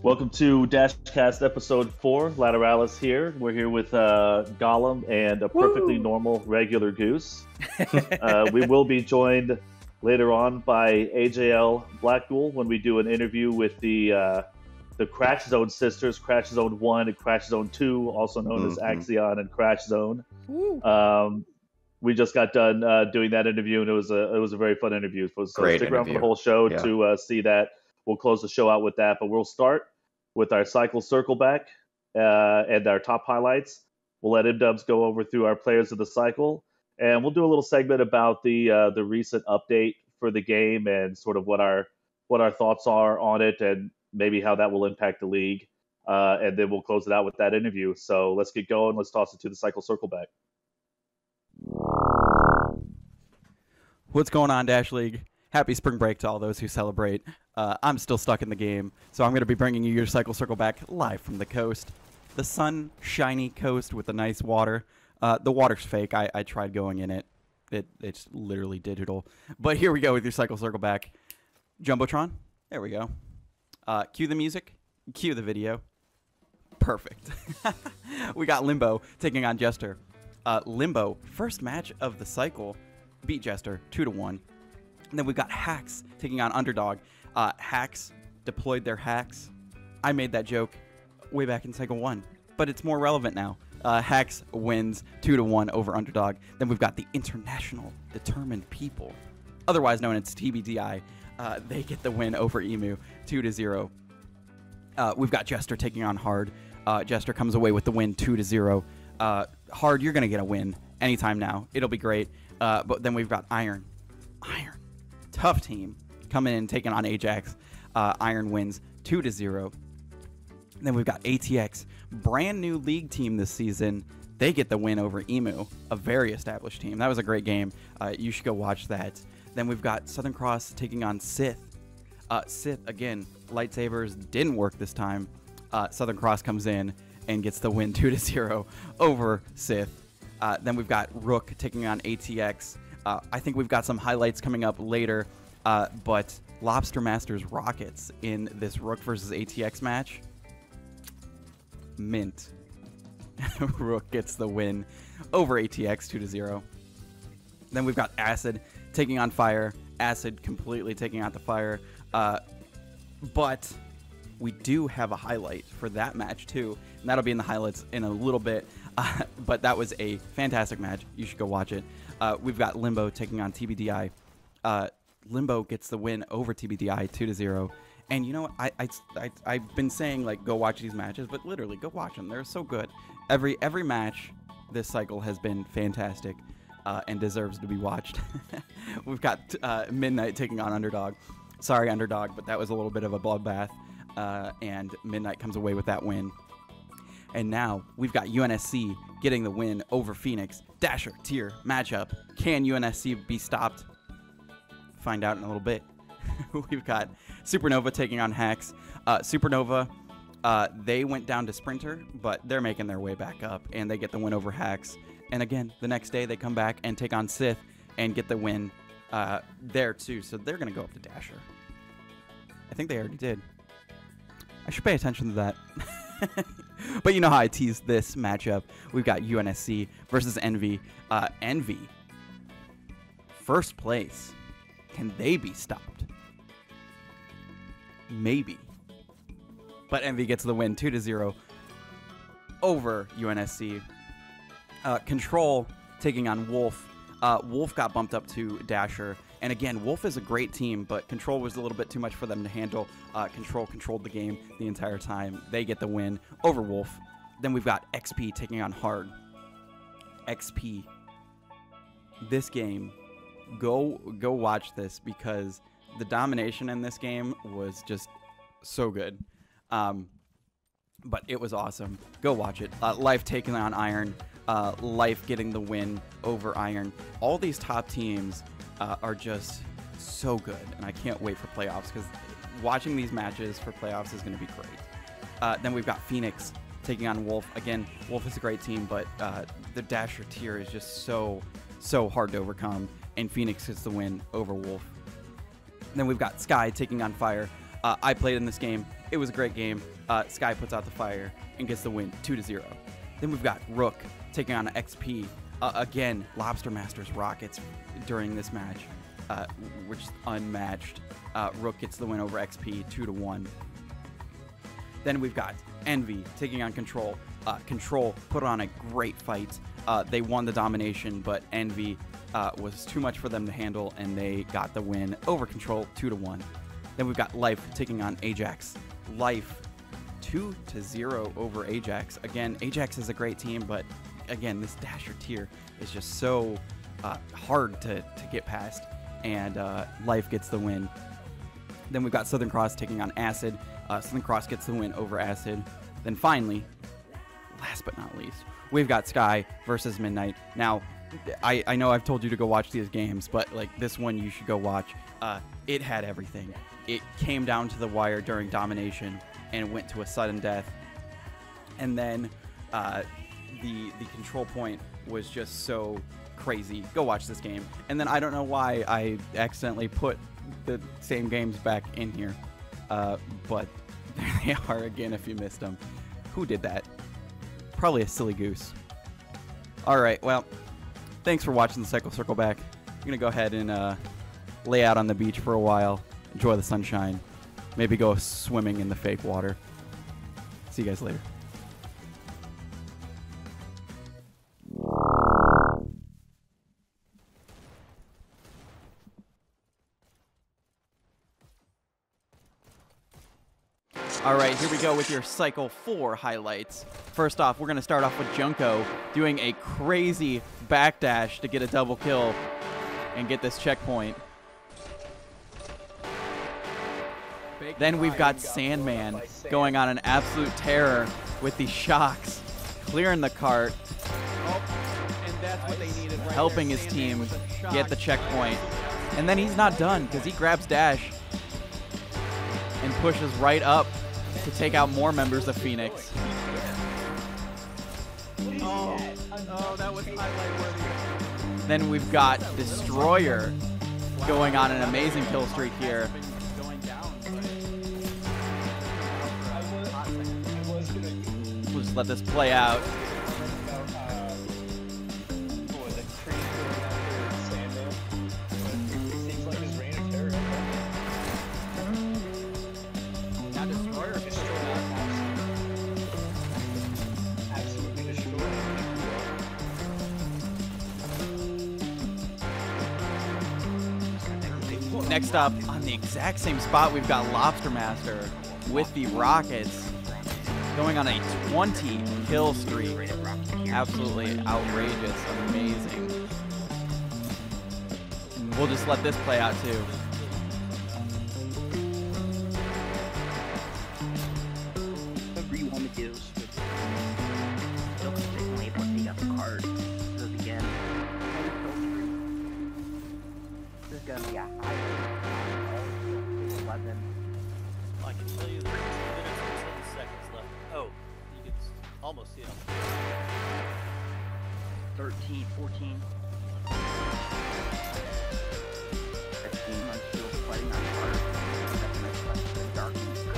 Welcome to DASHCAST episode 4. Lateralis here. We're here with Gollum and a perfectly normal regular goose. We will be joined later on by AJL Blackpool when we do an interview with the Crashzone sisters, Crashzone 1 and Crashzone 2, also known as Axion and Crashzone. We just got done doing that interview, and it was a very fun interview. So stick around for the whole show to see that. We'll close the show out with that, but we'll start with our Cycle Circleback and our top highlights. We'll let Emdubs go over through our players of the cycle, and we'll do a little segment about the recent update for the game and sort of what our thoughts are on it and maybe how that will impact the league. And then we'll close it out with that interview. So let's get going. Let's toss it to the Cycle Circleback. What's going on, Dash League? Happy spring break to all those who celebrate. I'm still stuck in the game, so I'm going to be bringing you your Cycle Circleback live from the coast. The sun-shiny coast with the nice water. The water's fake. I tried going in it. It's literally digital. But here we go with your Cycle Circleback. Jumbotron. There we go. Cue the music. Cue the video. Perfect. We got Limbo taking on Jester. Limbo, first match of the cycle, beat Jester 2-1. And then we've got Hacks taking on Underdog. Hacks deployed their hacks. I made that joke way back in Cycle 1, but it's more relevant now. Hacks wins 2-1 over Underdog. Then we've got the International Determined People, otherwise known as TBDI. They get the win over Emu 2-0. We've got Jester taking on Hard. Jester comes away with the win 2-0. Hard, you're going to get a win anytime now. It'll be great. But then we've got Iron. Tough team coming in taking on Ajax. Iron wins 2-0. Then we've got ATX, brand new league team this season. They get the win over Emu, a very established team. That was a great game. You should go watch that. Then we've got Southern Cross taking on Sith. Sith, again, lightsabers didn't work this time. Southern Cross comes in and gets the win 2-0 over Sith. Then we've got Rook taking on ATX. I think we've got some highlights coming up later, but Lobster Masters Rockets in this Rook versus ATX match. Mint. Rook gets the win over ATX 2-0. Then we've got Acid taking on Fire. Acid completely taking out the Fire. But we do have a highlight for that match too, and that'll be in the highlights in a little bit. But that was a fantastic match. You should go watch it. We've got Limbo taking on TBDI. Limbo gets the win over TBDI 2-0. And you know what? I've been saying, like, go watch these matches, but literally go watch them. They're so good. Every match this cycle has been fantastic and deserves to be watched. We've got Midnight taking on Underdog. Sorry, Underdog, but that was a little bit of a bloodbath. And Midnight comes away with that win. And now we've got UNSC getting the win over Phoenix. Dasher tier matchup. Can UNSC be stopped? Find out in a little bit. We've got Supernova taking on Hacks. Supernova, they went down to Sprinter, but they're making their way back up, and they get the win over Hacks. And again, the next day they come back and take on Sith and get the win there too. So they're going to go up to Dasher. I think they already did. I should pay attention to that. But you know how I tease this matchup. We've got UNSC versus Envy. Envy, first place. Can they be stopped? Maybe. But Envy gets the win 2-0 over UNSC. Control taking on Wolf. Wolf got bumped up to Dasher. And again, Wolf is a great team, but Control was a little bit too much for them to handle. Control controlled the game the entire time. They get the win over Wolf. Then we've got XP taking on Hard. XP. This game, go watch this because the domination in this game was just so good. But it was awesome. Go watch it. Life taking on Iron. Life getting the win over Iron. All these top teams are just so good, and I can't wait for playoffs because watching these matches for playoffs is going to be great. Then we've got Phoenix taking on Wolf. Again, Wolf is a great team, but the Dasher tier is just so hard to overcome, and Phoenix gets the win over Wolf. Then we've got Sky taking on Fire. I played in this game. It was a great game. Sky puts out the fire and gets the win 2-0. Then we've got Rook taking on XP. Again, Lobster Masters Rockets during this match, which is unmatched. Rook gets the win over XP 2-1. Then we've got Envy taking on Control. Control put on a great fight. They won the domination, but Envy was too much for them to handle, and they got the win over Control 2-1. Then we've got Life taking on Ajax. Life 2-0 over Ajax. Again, Ajax is a great team, but again, this Dasher tier is just so hard to get past, and Life gets the win. Then we've got Southern Cross taking on Acid. Southern Cross gets the win over Acid. Then finally, last but not least, we've got Sky versus Midnight. Now, I know I've told you to go watch these games, but like this one you should go watch. It had everything. It came down to the wire during domination and went to a sudden death. And then the control point was just so crazy. Go watch this game. And then I don't know why I accidentally put the same games back in here. But there they are again if you missed them. Who did that? Probably a silly goose. Alright, well, thanks for watching the Cycle Circleback. I'm going to go ahead and lay out on the beach for a while, enjoy the sunshine, maybe go swimming in the fake water. See you guys later. All right, here we go with your Cycle 4 highlights. First off, we're going to start off with Junko doing a crazy backdash to get a double kill and get this checkpoint. Then we've got Sandman going on an absolute terror with the shocks, clearing the cart, helping his team get the checkpoint. And then he's not done because he grabs Dash and pushes right up to take out more members of Phoenix. Oh, that was highlight worthy. Then we've got Destroyer going on an amazing kill streak here. We'll just let this play out. Next up, on the exact same spot, we've got Lobster Master with the Rockets going on a 20 kill streak. Absolutely outrageous, amazing. And we'll just let this play out too. I can tell you there's 2 minutes and 10 seconds left. Oh, you can almost see it. 13, 14. 15, I'm still fighting on hard. That's next question. The darkness, the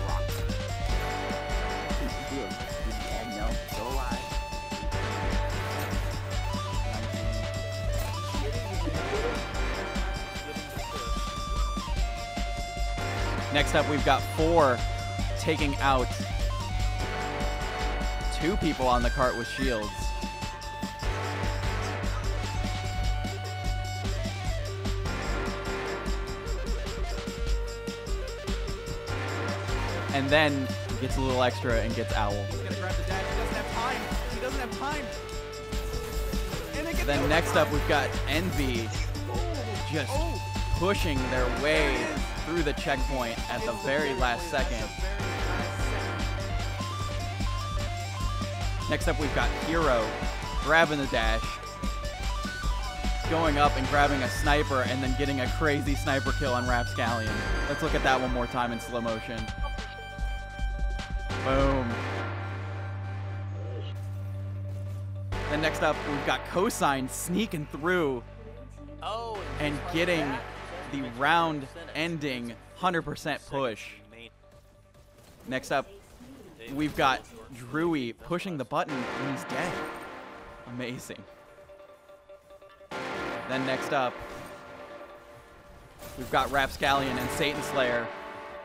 rock. And no, still alive. Next up, we've got 4 taking out 2 people on the cart with shields. And then gets a little extra and gets Owl. He's gonna grab the dash. He doesn't have time. He doesn't have time. And they get Then next up, we've got Envy just pushing their way through the checkpoint at the very last second. Next up, we've got Hero grabbing the dash, going up and grabbing a sniper, and then getting a crazy sniper kill on Rapscallion. Let's look at that one more time in slow motion. Boom. Then next up, we've got Cosine sneaking through and getting the round-ending 100% push. Next up, we've got Drewy pushing the button, and he's dead. Amazing. Then next up, we've got Rapscallion and Satan Slayer.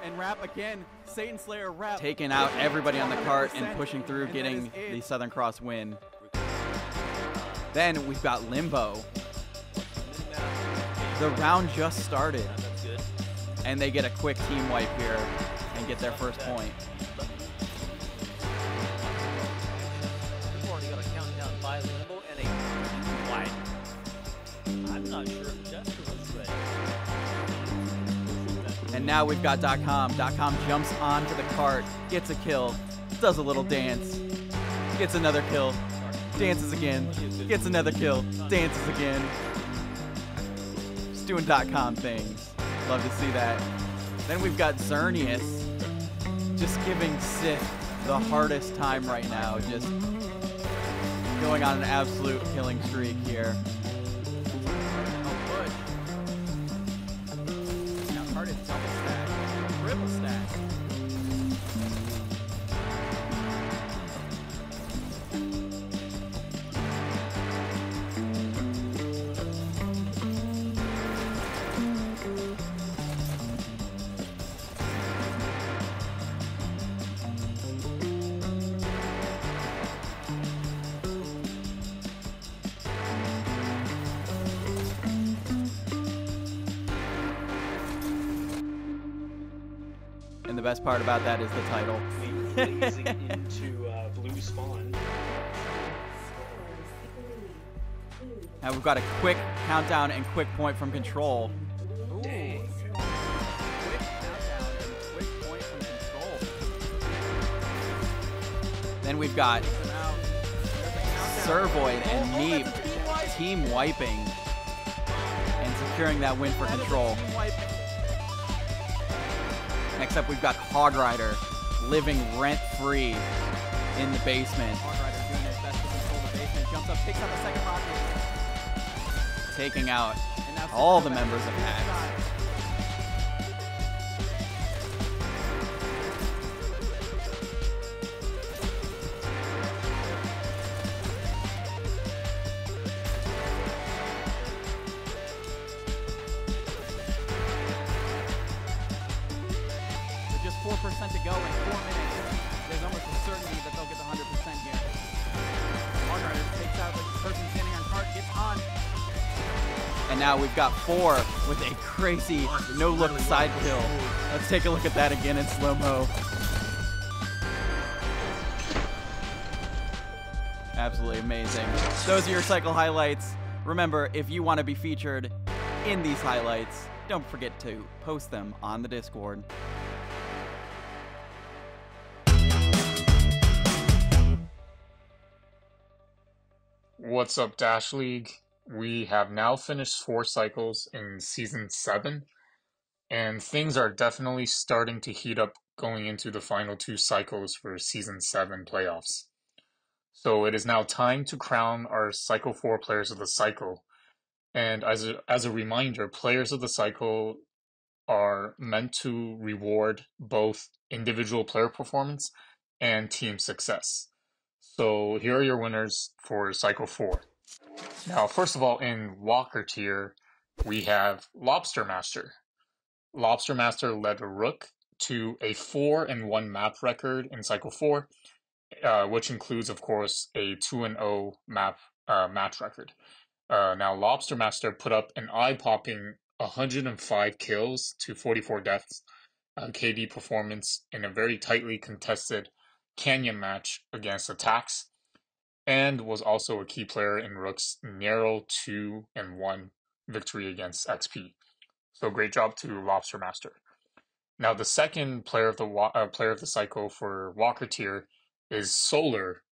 And Rap again. Satan Slayer, Rap. Taking out everybody on the cart and pushing through, getting the Southern Cross win. Then we've got Limbo. The round just started, That's good. and they get a quick team wipe here and get their first point. We've already got a countdown by Limbo and a wide. I'm not sure if Jester was ready. And now we've got .com. .com jumps onto the cart, gets a kill, does a little dance, gets another kill, dances again, gets another kill, dances again. Just doing .com things. Love to see that. Then we've got Xerneas just giving Sith the hardest time right now, just going on an absolute killing streak here. Oh, push. Now Card is double stack. Triple stack. And the best part about that is the title. Blazing into blue spawn. Now we've got a quick countdown and quick point from Control. Dang. Quick countdown and quick point from Control. Then we've got Them out. There's a countdown. Servoid and Meep That's a team wipe. team wiping and securing that win for That is a Control. team wipe. Next up, we've got Hog Rider living rent-free in the basement, Hog Rider doing his best to control the basement. Jumps up, picks up a second rocket. taking out And now all the Cycleback members of with a Hacks. shot. With just 4% to go in 4 minutes, there's almost a certainty that they'll get the 100% here. Hog Rider takes out the person standing on cart, gets on. And now we've got 4 with a crazy no-look side kill. Let's take a look at that again in slow-mo. Absolutely amazing. Those are your cycle highlights. Remember, if you want to be featured in these highlights, don't forget to post them on the Discord. What's up, Dash League? We have now finished 4 cycles in Season 7, and things are definitely starting to heat up going into the final 2 cycles for Season 7 playoffs. So it is now time to crown our Cycle 4 Players of the Cycle. And as a reminder, Players of the Cycle are meant to reward both individual player performance and team success. So here are your winners for Cycle 4. Now, first of all, in Walker tier, we have Lobster Master. Lobster Master led Rook to a 4-1 map record in Cycle 4, which includes, of course, a 2-0 match record. Now, Lobster Master put up an eye-popping 105 kills to 44 deaths KD performance in a very tightly contested Canyon match against Attacks, and was also a key player in Rook's narrow 2-1 victory against XP. So great job to Lobster Master. Now the second player of the cycle for Walker tier is Solar.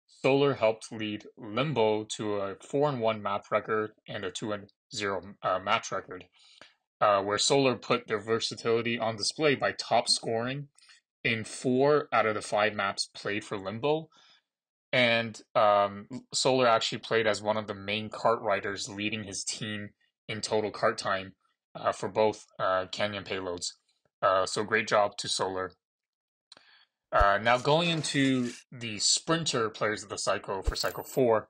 Solar helped lead Limbo to a 4-1 map record and a 2-0 match record, where Solar put their versatility on display by top scoring in 4 out of the 5 maps played for Limbo. And Solar actually played as one of the main cart riders, leading his team in total cart time for both Canyon payloads. So great job to Solar. Now going into the sprinter players of the cycle for Cycle 4.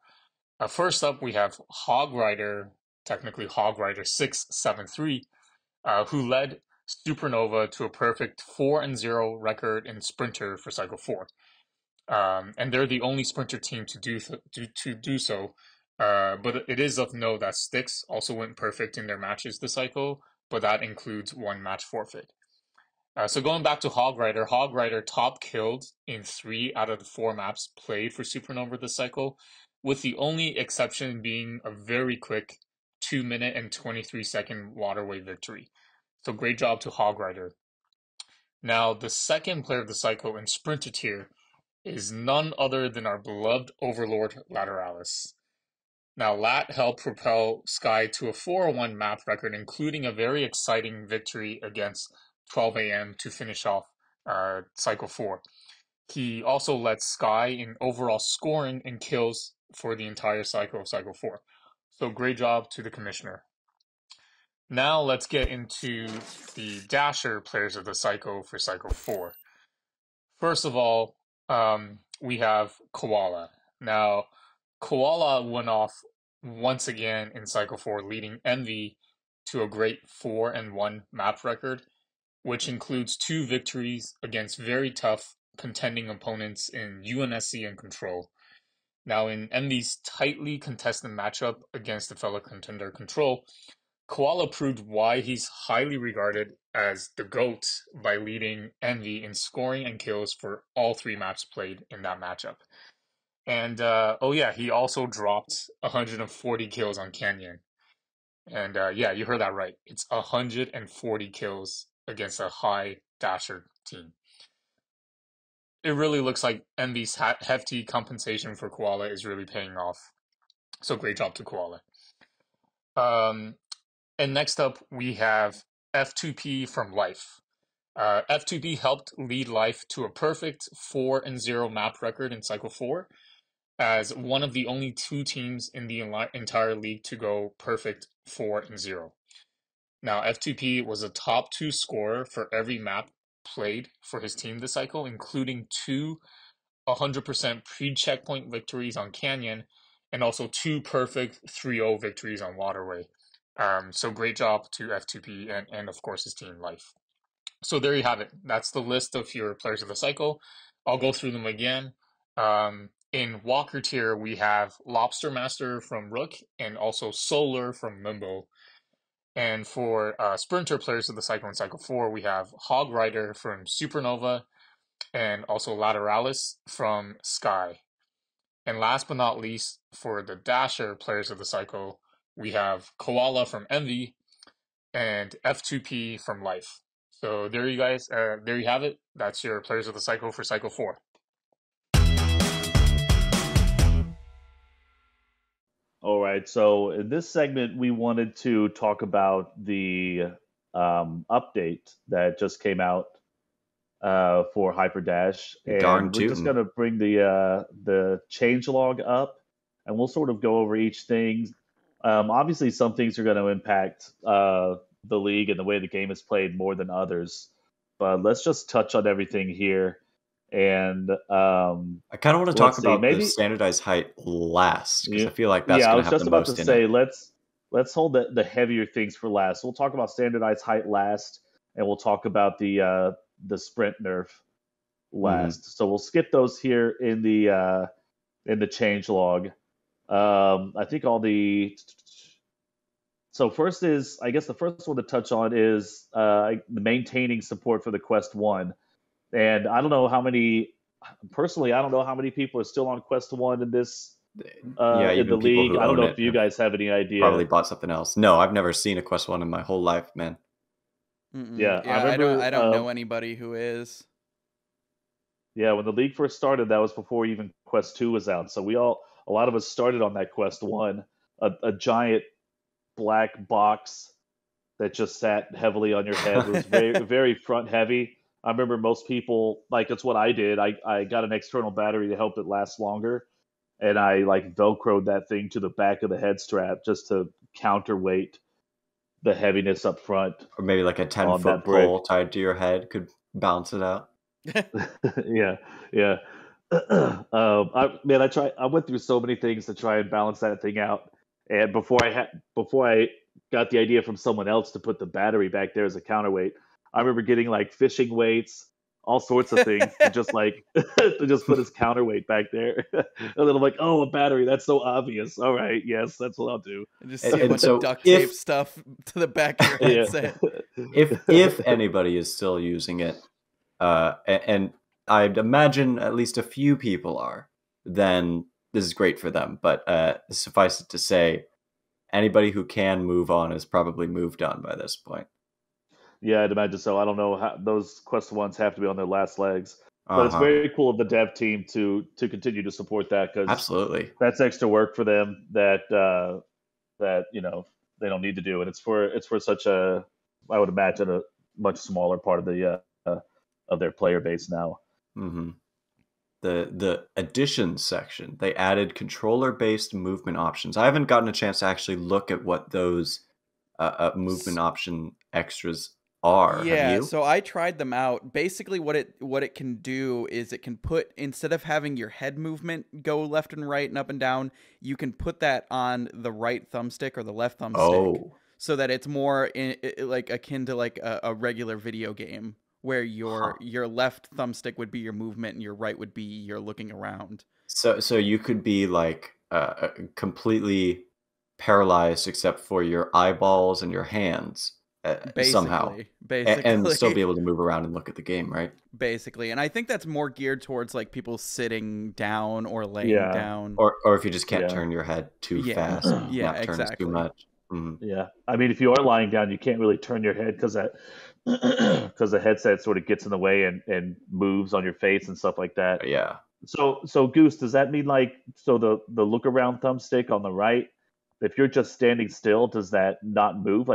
First up, we have Hog Rider, technically Hog Rider 673, who led Supernova to a perfect 4-0 record in sprinter for Cycle 4. And they're the only sprinter team to do so. But it is of note that Styx also went perfect in their matches this cycle, but that includes one match forfeit. So going back to Hog Rider top killed in 3 out of the 4 maps played for Supernova this cycle, with the only exception being a very quick 2-minute and 23-second waterway victory. So great job to Hog Rider. Now, the second player of the cycle in Sprinter tier is none other than our beloved Overlord Lateralis. Now, Lat helped propel Sky to a 4-1 map record, including a very exciting victory against 12 AM to finish off Cycle 4. He also led Sky in overall scoring and kills for the entire cycle of Cycle 4. So great job to the commissioner. Now let's get into the Dasher players of the cycle for Cycle 4. First of all, we have Koala. Now, Koala went off once again in Cycle 4, leading Envy to a great 4-1 map record, which includes 2 victories against very tough contending opponents in UNSC and Control. Now, in Envy's tightly contested matchup against the fellow contender Control, Koala proved why he's highly regarded as the GOAT by leading Envy in scoring and kills for all 3 maps played in that matchup. And, he also dropped 140 kills on Canyon. And, you heard that right. It's 140 kills against a high Dasher team. It really looks like Envy's hefty compensation for Koala is really paying off. So great job to Koala. And next up, we have F2P from Life. F2P helped lead Life to a perfect 4-0 map record in Cycle 4, as one of the only 2 teams in the entire league to go perfect 4-0. Now, F2P was a top 2 scorer for every map played for his team this cycle, including 2 100% pre-checkpoint victories on Canyon, and also 2 perfect 3-0 victories on Waterway. So great job to F2P and of course his team Life. So there you have it. That's the list of your players of the cycle. I'll go through them again. In Walker tier, we have Lobster Master from Rook and also Solar from Limbo. And for Sprinter players of the cycle in Cycle 4, we have Hog Rider from Supernova and also Lateralis from Sky. And last but not least, for the Dasher players of the cycle, we have Koala from Envy and F2P from Life. So there you guys, there you have it. That's your players of the cycle for Cycle 4. All right. So in this segment, we wanted to talk about the update that just came out for Hyperdash, and Darn we're just tootin'. going to bring the changelog up, and we'll sort of go over each thing. Obviously, some things are going to impact the league and the way the game is played more than others, but let's just touch on everything here. And I kind of want to talk let's see, about maybe the standardized height last because yeah, I feel like that's yeah. I going to was have just the about to most in say it. let's hold the heavier things for last. We'll talk about standardized height last, and we'll talk about the sprint nerf last. So we'll skip those here in the changelog. I think all the so first is, I guess the first one to touch on is maintaining support for the Quest 1. And I don't know how many, personally, I don't know how many people are still on Quest 1 in this Yeah, in the even people league. who I don't own know it if you have guys have any idea. probably bought something else. No, I've never seen a Quest 1 in my whole life, man. Yeah, I I remember. don't know anybody who is. Yeah, when the league first started, that was before even Quest 2 was out. So a lot of us started on that Quest 1, a giant black box that just sat heavily on your head. It was very, very front heavy. I remember most people, like, it's what I did. I got an external battery to help it last longer, and I like Velcroed that thing to the back of the head strap just to counterweight the heaviness up front Or maybe like a on 10-foot that brick. pole tied to your head could balance it out. Yeah, yeah. I went through so many things to try and balance that thing out. And before I got the idea from someone else to put the battery back there as a counterweight, I remember getting like fishing weights, all sorts of things to just like to just put as counterweight back there. And then I'm like, oh, a battery, that's so obvious. All right, yes, that's what I'll do. And just see a bunch so of duct tape if stuff to the back of your Yeah. headset. if anybody is still using it, and I'd imagine at least a few people are, then this is great for them. But suffice it to say, anybody who can move on has probably moved on by this point. Yeah, I'd imagine so. I don't know how those Quest ones have to be on their last legs, but it's very cool of the dev team to continue to support that because Absolutely. that's extra work for them that they don't need to do, and it's for such a, I would imagine, a much smaller part of their player base now. Mm-hmm. The additions section, they added controller-based movement options. I haven't gotten a chance to actually look at what those movement option extras are. Have Yeah, you? so I tried them out. Basically what it can do is it can put, instead of having your head movement go left and right and up and down, you can put that on the right thumbstick or the left thumbstick so that it's more like akin to like a regular video game where your left thumbstick would be your movement and your right would be your looking around. So you could be like completely paralyzed except for your eyeballs and your hands. Somehow, and still be able to move around and look at the game, right? Basically, and I think that's more geared towards like people sitting down or laying down, or if you just can't turn your head too fast, not turn too much. Mm-hmm. Yeah, I mean, if you are lying down, you can't really turn your head because the headset sort of gets in the way and moves on your face and stuff like that. Yeah. So Goose, does that mean like the look around thumbstick on the right? If you're just standing still, does that not move?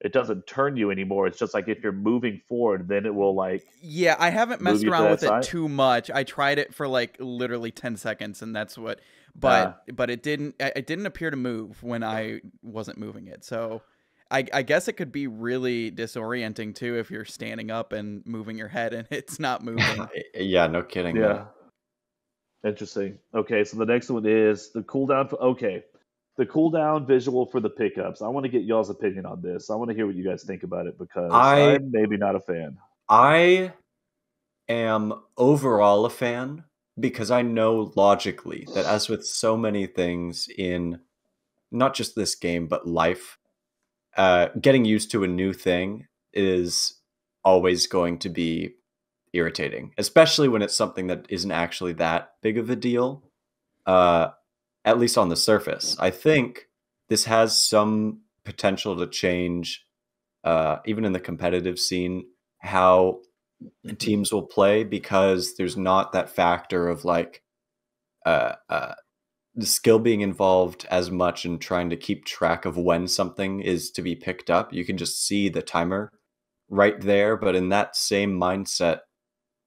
It doesn't turn you anymore. It's just like if you're moving forward, then it will like. Yeah, I haven't messed around with it too much. I tried it for like literally 10 seconds, and that's what. But it didn't appear to move when I wasn't moving it. So I guess it could be really disorienting too if you're standing up and moving your head and it's not moving. Yeah, no kidding. Yeah. Man. Interesting. Okay, so the next one is the cooldown. The cooldown visual for the pickups. I want to get y'all's opinion on this. I want to hear what you guys think about it because I'm maybe not a fan. I am overall a fan because I know logically that, as with so many things in not just this game but life, getting used to a new thing is always going to be irritating, especially when it's something that isn't actually that big of a deal. At least on the surface. I think this has some potential to change, even in the competitive scene, how teams will play, because there's not that factor of like the skill being involved as much in trying to keep track of when something is to be picked up. You can just see the timer right there, but in that same mindset,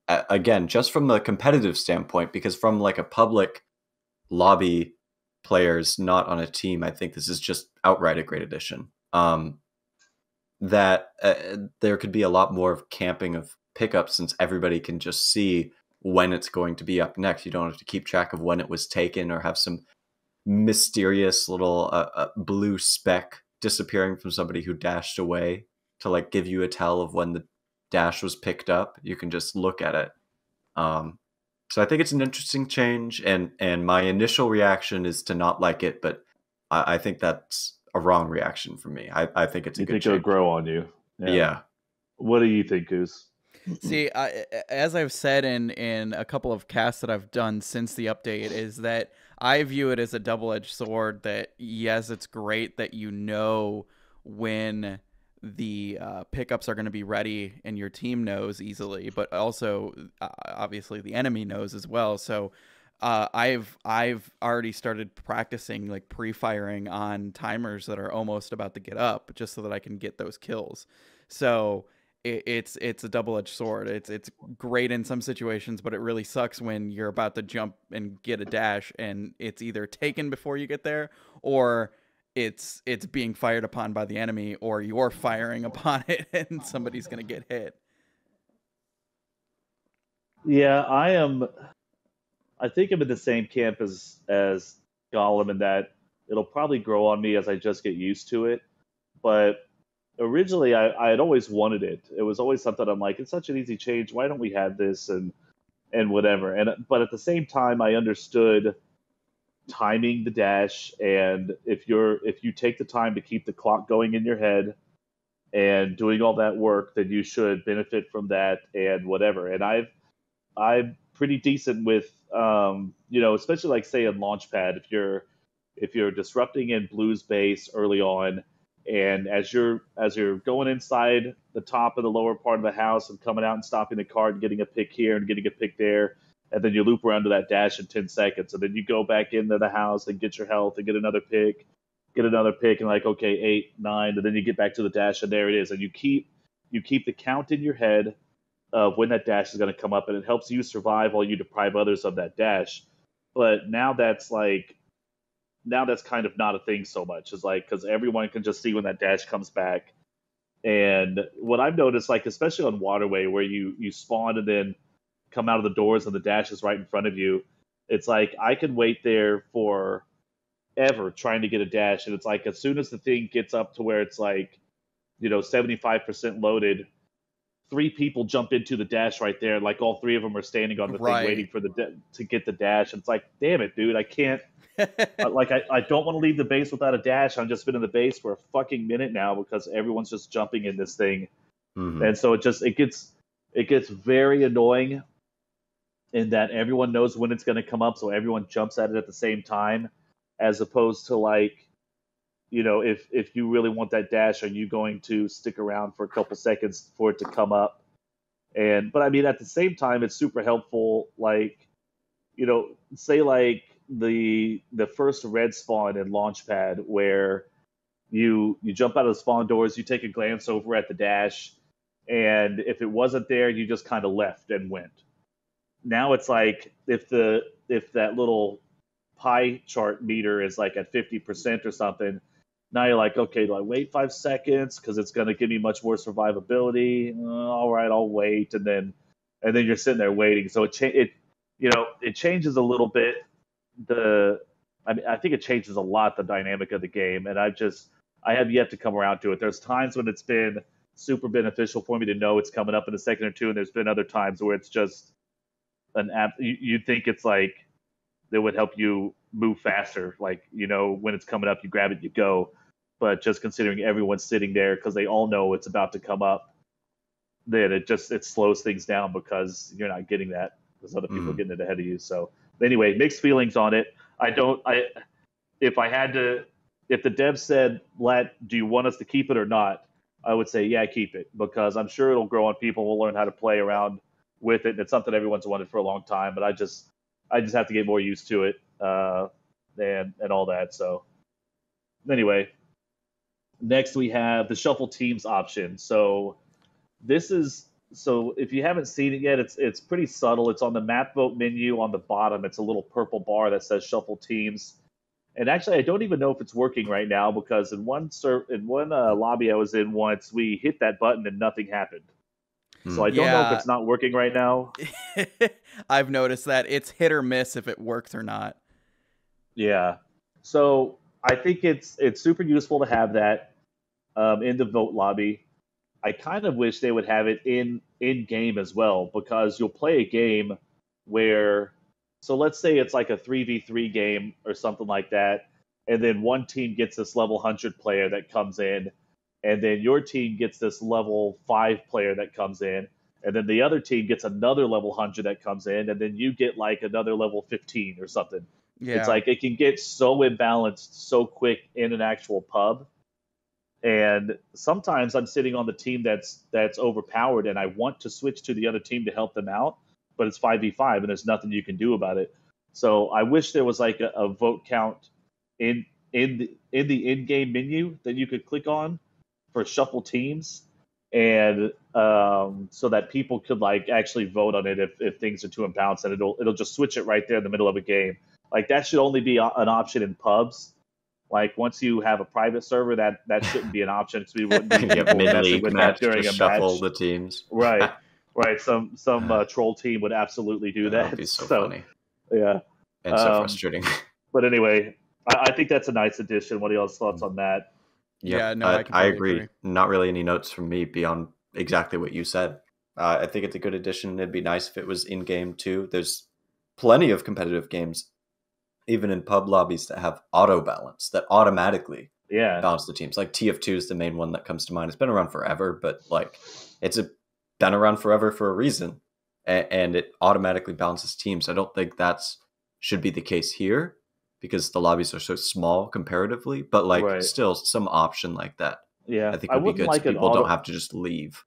again, just from the competitive standpoint, because from like a public lobby players not on a team, I think this is just outright a great addition. That there could be a lot more of camping of pickups since everybody can just see when it's going to be up next. You don't have to keep track of when it was taken or have some mysterious little blue speck disappearing from somebody who dashed away to like give you a tell of when the dash was picked up. You can just look at it. So I think it's an interesting change, and my initial reaction is to not like it, but I think that's a wrong reaction for me. I think it's a good change. It'll grow on you. Yeah. What do you think, Goose? See, as I've said in a couple of casts that I've done since the update, is that I view it as a double-edged sword. That yes, it's great that you know when the pickups are going to be ready and your team knows easily, but also obviously the enemy knows as well. So I've already started practicing like pre-firing on timers that are almost about to get up, just so that I can get those kills. So it's a double-edged sword. It's great in some situations, but it really sucks when you're about to jump and get a dash and it's either taken before you get there, or it's being fired upon by the enemy, or you're firing upon it and somebody's going to get hit. Yeah, I am. I think I'm in the same camp as Gollum in that it'll probably grow on me as I just get used to it. But originally, I had always wanted it. It was always something I'm like, it's such an easy change. Why don't we have this and whatever? And but at the same time, I understood timing the dash, and if you take the time to keep the clock going in your head and doing all that work, then you should benefit from that and whatever. And I'm pretty decent with especially like say in Launchpad, if you're disrupting in Blue's base early on, and as you're going inside the top of the lower part of the house and coming out and stopping the cart and getting a pick here and getting a pick there, and then you loop around to that dash in 10 seconds, and then you go back into the house and get your health and get another pick, and like, okay, 8, 9, and then you get back to the dash, and there it is, and you keep the count in your head of when that dash is going to come up, and it helps you survive while you deprive others of that dash. But now that's kind of not a thing so much. It's like because everyone can just see when that dash comes back. And what I've noticed, like especially on Waterway, where you spawn and then come out of the doors and the dash is right in front of you, it's like I can wait there for ever trying to get a dash, and it's like as soon as the thing gets up to where it's like 75% loaded, three people jump into the dash right there, like all three of them are standing on the thing Right. waiting for to get the dash. And it's like, damn it, dude, I can't. I don't want to leave the base without a dash. I've just been in the base for a fucking minute now because everyone's just jumping in this thing, Mhm. and so it gets very annoying in that everyone knows when it's going to come up, so everyone jumps at it at the same time, as opposed to like if you really want that dash, are you going to stick around for a couple seconds for it to come up? But I mean, at the same time, it's super helpful. Like, say like the first red spawn in Launchpad, where you jump out of the spawn doors, you take a glance over at the dash, and if it wasn't there, you just kind of left and went. Now it's like if that little pie chart meter is like at 50% or something. Now you're like, okay, do I wait 5 seconds because it's going to give me much more survivability? All right, I'll wait, and then you're sitting there waiting. So it changes a little bit. I think it changes a lot the dynamic of the game, and I have yet to come around to it. There's times when it's been super beneficial for me to know it's coming up in a second or two, and there's been other times where it's just an app. You'd think it's like that would help you move faster. Like, when it's coming up, you grab it, you go. But just considering everyone's sitting there because they all know it's about to come up, then it slows things down because you're not getting that because other people are getting it ahead of you. So anyway, mixed feelings on it. If I had to, if the dev said, do you want us to keep it or not? I would say, yeah, keep it, because I'm sure it'll grow on people. We'll learn how to play around with it. And it's something everyone's wanted for a long time, but I just have to get more used to it, and all that. So anyway, next we have the shuffle teams option. So if you haven't seen it yet, it's pretty subtle. It's on the map vote menu on the bottom. It's a little purple bar that says shuffle teams. And actually, I don't even know if it's working right now, because in one lobby I was in once, we hit that button and nothing happened. So I don't know if it's not working right now. I've noticed that it's hit or miss if it works or not. Yeah. So I think it's super useful to have that in the vote lobby. I kind of wish they would have it in game as well, because you'll play a game where, so let's say it's like a 3v3 game or something like that, and then one team gets this level 100 player that comes in, and then your team gets this level 5 player that comes in, and then the other team gets another level 100 that comes in, and then you get like another level 15 or something. Yeah. It's like it can get so imbalanced so quick in an actual pub. And sometimes I'm sitting on the team that's overpowered, and I want to switch to the other team to help them out, but it's 5v5 and there's nothing you can do about it. So I wish there was like a vote count in the in-game menu that you could click on for shuffle teams, and so that people could like actually vote on it if things are too imbalanced, and it'll just switch it right there in the middle of a game. Like, that should only be an option in pubs. Like, once you have a private server, that shouldn't be an option, because we wouldn't be people messing with that during a shuffle match. the teams. Right. Right. Some troll team would absolutely do that. That would be so funny. Yeah. And so frustrating. But anyway, I think that's a nice addition. What are y'all's thoughts on that? Yep. Yeah, no, I I completely agree. agree. Not really any notes from me beyond exactly what you said. I think it's a good addition. It'd be nice if it was in game too. There's plenty of competitive games, even in pub lobbies, that have auto balance that automatically balance the teams. Like TF2 is the main one that comes to mind. It's been around forever, but like been around forever for a reason, and it automatically balances teams. I don't think that's should be the case here because the lobbies are so small comparatively. But like still some option like that. Yeah, I think would be good. So people don't have to just leave.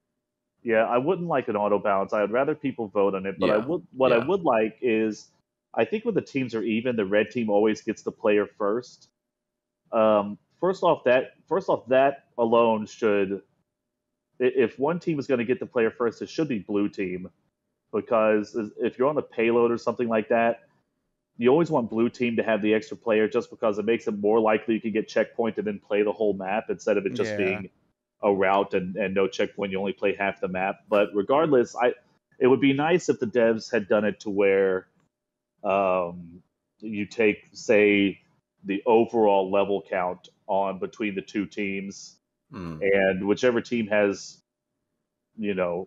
Yeah, I wouldn't like an auto balance. I'd rather people vote on it. But I would like is, I think when the teams are even, the red team always gets the player first. First off, that alone should, if one team is going to get the player first, it should be blue team, because if you're on a payload or something like that, you always want blue team to have the extra player, just because it makes it more likely you can get checkpoint and then play the whole map instead of it just being a route and no checkpoint. You only play half the map. But regardless, it would be nice if the devs had done it to where you take, say, the overall level count on between the two teams, and whichever team has, the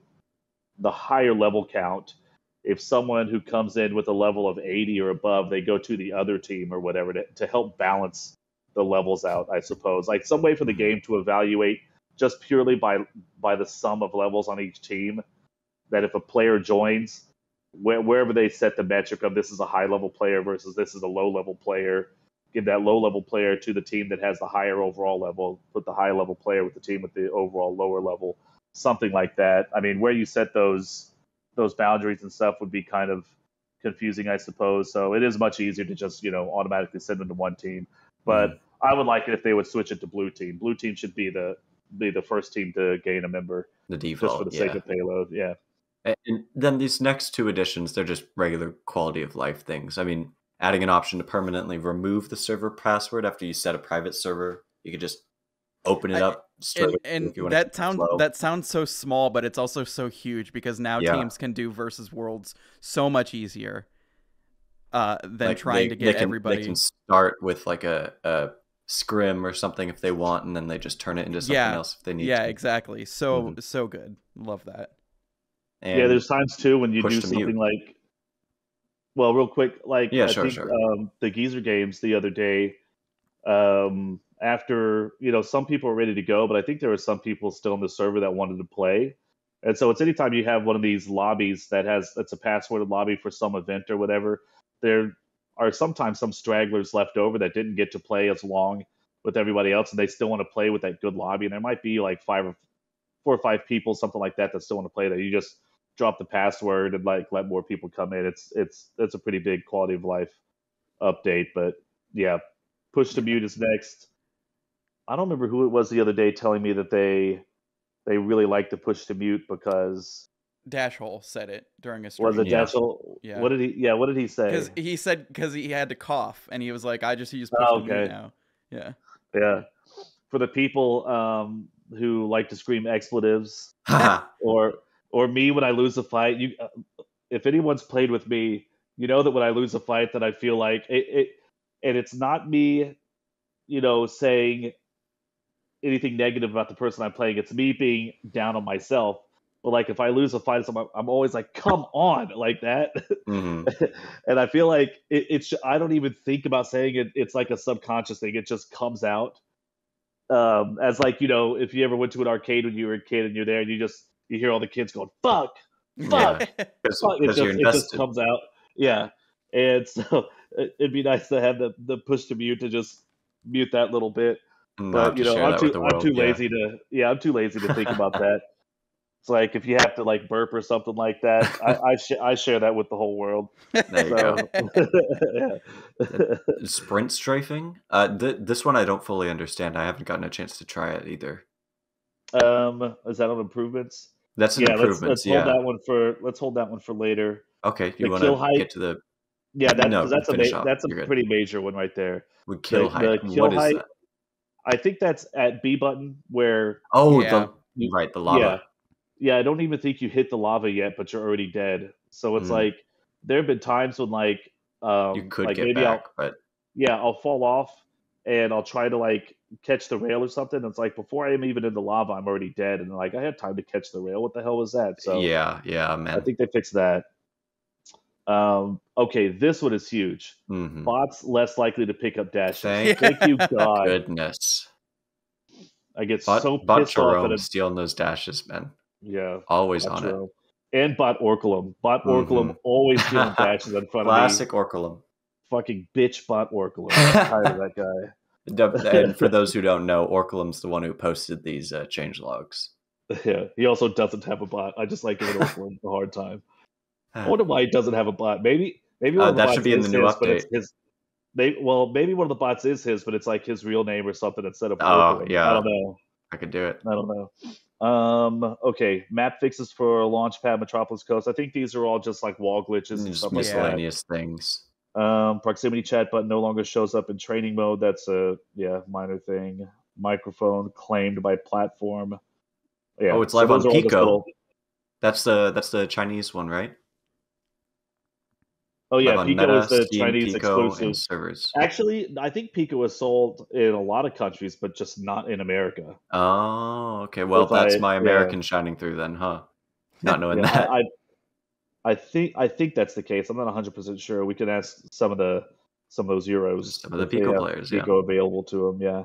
higher level count, if someone who comes in with a level of 80 or above, they go to the other team or whatever to help balance the levels out, I suppose. Like some way for the game to evaluate just purely by the sum of levels on each team, that if a player joins, wherever they set the metric of this is a high-level player versus this is a low-level player, give that low-level player to the team that has the higher overall level, put the high-level player with the team with the overall lower level, something like that. I mean, where you set those boundaries and stuff would be kind of confusing, I suppose. So it is much easier to just, automatically send them to one team. But I would like it if they would switch it to blue team. Blue team should be the first team to gain a member. The default, just for the sake of payload, yeah. And then these next two additions, they're just regular quality of life things. I mean, adding an option to permanently remove the server password after you set a private server. You could just open it up straight. And that sounds so small, but it's also so huge, because now teams can do versus worlds so much easier than trying to get everybody. They can start with like a scrim or something if they want, and then they just turn it into something else if they need to. Yeah, exactly. So good. Love that. And there's times too when you do something like, well, real quick, like I think the Geezer games the other day, after, some people were ready to go, but I think there were some people still in the server that wanted to play. And so it's anytime you have one of these lobbies that's a passworded lobby for some event or whatever, there are sometimes some stragglers left over that didn't get to play as long with everybody else, and they still want to play with that good lobby. And there might be like 4 or 5 people, something like that still want to play that. You just drop the password and like let more people come in. It's a pretty big quality of life update. But yeah, push to mute is next. I don't remember who it was the other day telling me that they really like the push to mute because Dashhole said it during a stream. Was it Dashhole? Yeah. What did he say? Because he had to cough, and he was like, I just use push to mute now. Yeah. Yeah. For the people who like to scream expletives or me when I lose a fight, if anyone's played with me, you know that when I lose a fight that I feel like it and it's not me, saying anything negative about the person I'm playing. It's me being down on myself. But like if I lose a fight, I'm always like, come on, like that. And I feel like it's I don't even think about saying it. It's like a subconscious thing. It just comes out. As like, if you ever went to an arcade when you were a kid and you're there and you hear all the kids going, fuck. It just comes out. Yeah. And so it'd be nice to have the push to mute to just mute that little bit. But I'm too lazy to think about that. It's like if you have to like burp or something like that, I share that with the whole world. There you go. Sprint strafing. This one I don't fully understand. I haven't gotten a chance to try it either. Is that on improvements? That's an improvements. Let's hold that one for later. Okay, you want to get to the? Yeah, that's a pretty major one right there. With kill height. What is that? I think that's at B button where. Oh, the lava. yeah, I don't even think you hit the lava yet, but you're already dead. So it's like there have been times when You could like get maybe back, but I'll fall off and I'll try to like catch the rail or something. It's like before I am even in the lava, I'm already dead, and like I had time to catch the rail. What the hell was that? So yeah, I man. think they fixed that. Okay, this one is huge. Bots less likely to pick up dashes. Thank you, God. Goodness. I get Bot so pissed off at Jerome him. stealing those dashes, man. Yeah, Always Bot on Jerome. And Bot Orculum. Bot Orculum always stealing dashes in front of me. Classic Orculum. Fucking bitch Bot Orculum. I'm tired of that guy. And for those who don't know, Orculum's the one who posted these changelogs. Yeah, he also doesn't have a bot. I just like giving Orculum a hard time. I wonder why he doesn't have a bot. Maybe one of the that bots should be in the is new his, but it's update. his. Maybe one of the bots is his, but it's like his real name or something instead of Oh, Orculum. yeah. I don't know. I could do it. I don't know. Okay, map fixes for Launchpad, Metropolis Coast. I think these are all just like wall glitches and Just stuff like that. miscellaneous things. Proximity chat button no longer shows up in training mode. That's a minor thing. Microphone claimed by platform. Yeah. Oh, it's live on those are all just Pico. little- That's the Chinese one, right? Oh yeah, Live on Pico Meta, is the Steam, Chinese Pico, exclusive. and servers. Actually, I think Pico is sold in a lot of countries, but just not in America. Oh, okay. Well, that's my American shining through then, huh? Not knowing that. I think that's the case. I'm not 100% sure. We can ask some of those Euros. Some of the if they Pico have players, Pico available to them. Yeah.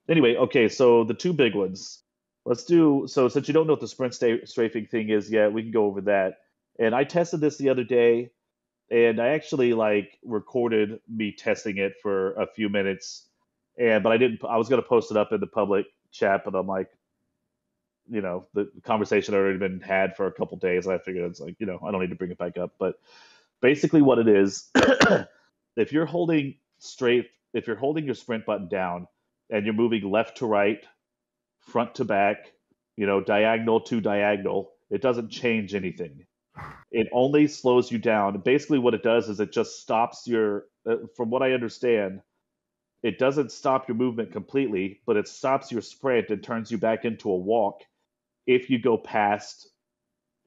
Anyway, okay. So the two big ones. Let's do. So since you don't know what the sprint strafing thing is yet, we can go over that. And I tested this the other day, and I actually like recorded me testing it for a few minutes, but I didn't. I was gonna post it up in the public chat, but I'm like, the conversation had already been had for a couple days. And I figured it's like, I don't need to bring it back up. But basically, what it is, if you're holding your sprint button down and you're moving left to right, front to back, diagonal to diagonal, it doesn't change anything. It only slows you down. Basically, what it does is it just stops from what I understand, it doesn't stop your movement completely, but it stops your sprint and turns you back into a walk if you go past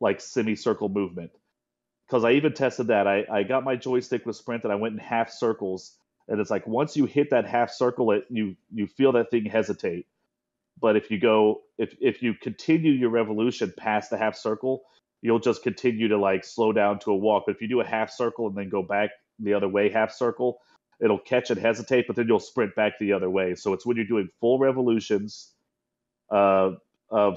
like semicircle movement. Because I even tested that. I got my joystick with sprint and I went in half circles. And it's like once you hit that half circle, you feel that thing hesitate. But if you continue your revolution past the half circle, you'll just continue to like slow down to a walk. But if you do a half circle and then go back the other way, half circle, it'll catch and hesitate, but then you'll sprint back the other way. So it's when you're doing full revolutions of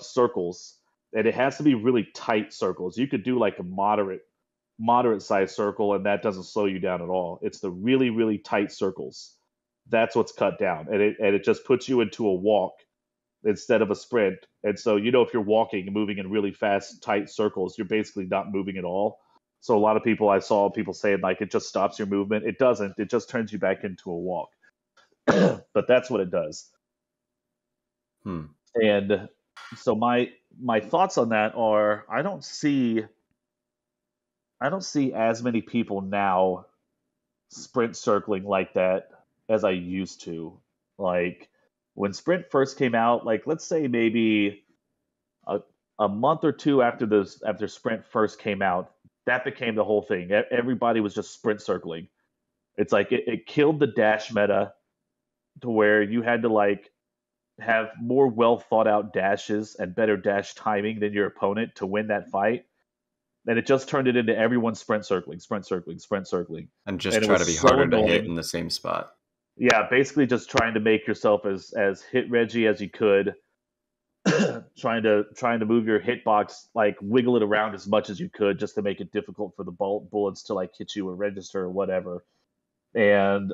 circles, and it has to be really tight circles. You could do like a moderate size circle, and that doesn't slow you down at all. It's the really, really tight circles. That's what's cut down. And it just puts you into a walk instead of a sprint. And so, if you're walking and moving in really fast, tight circles, you're basically not moving at all. So a lot of people, I saw people saying like it just stops your movement. It doesn't. It just turns you back into a walk. But that's what it does. And so my thoughts on that are I don't see as many people now sprint circling like that as I used to. Like when Sprint first came out, like let's say maybe a month or two after Sprint first came out, that became the whole thing. Everybody was just sprint circling. It's like it killed the dash meta to where you had to like have more well thought out dashes and better dash timing than your opponent to win that fight. And it just turned it into everyone sprint circling. And just try to be harder to hit in the same spot. Yeah, basically just trying to make yourself as hit reggy as you could. trying to move your hitbox, like wiggle it around as much as you could just to make it difficult for the bullets to like hit you or register or whatever. And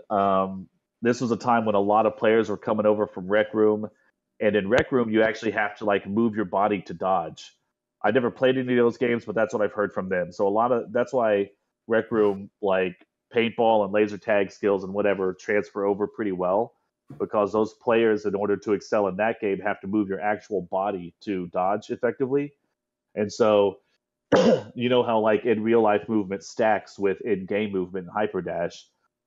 this was a time when a lot of players were coming over from Rec Room. And in Rec Room, you actually have to like move your body to dodge. I never played any of those games, but that's what I've heard from them. So that's why Rec Room, like paintball and laser tag skills and whatever, transfer over pretty well, because those players, in order to excel in that game, have to move your actual body to dodge effectively. And so, how like in real life movement stacks with in-game movement and Hyperdash.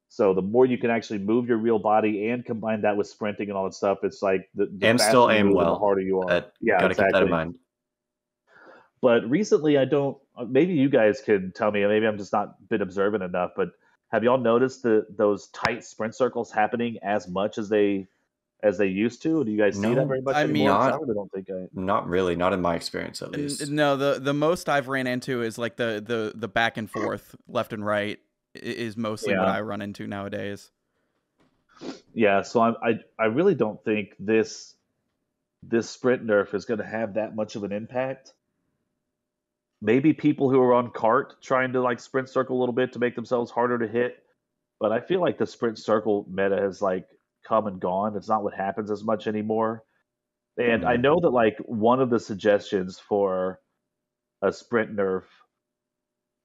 So the more you can actually move your real body and combine that with sprinting and all that stuff, it's like the and faster still you aim move well. And the harder you are. Gotta keep that in mind. But recently, I don't. Maybe you guys can tell me. Maybe I'm just not been observant enough. But have y'all noticed those tight sprint circles happening as much as they used to? Do you guys see that No, very much I anymore? mean, 'Cause I not really don't think I. not really, not in my experience at least. No, the most I've ran into is like the back and forth, left and right, is mostly what Yeah, I run into nowadays. yeah. So I really don't think this sprint nerf is going to have that much of an impact. Maybe people who are on cart trying to like sprint circle a little bit to make themselves harder to hit, but I feel like the sprint circle meta has like come and gone. It's not what happens as much anymore. And I Mm. know that like one of the suggestions for a sprint nerf,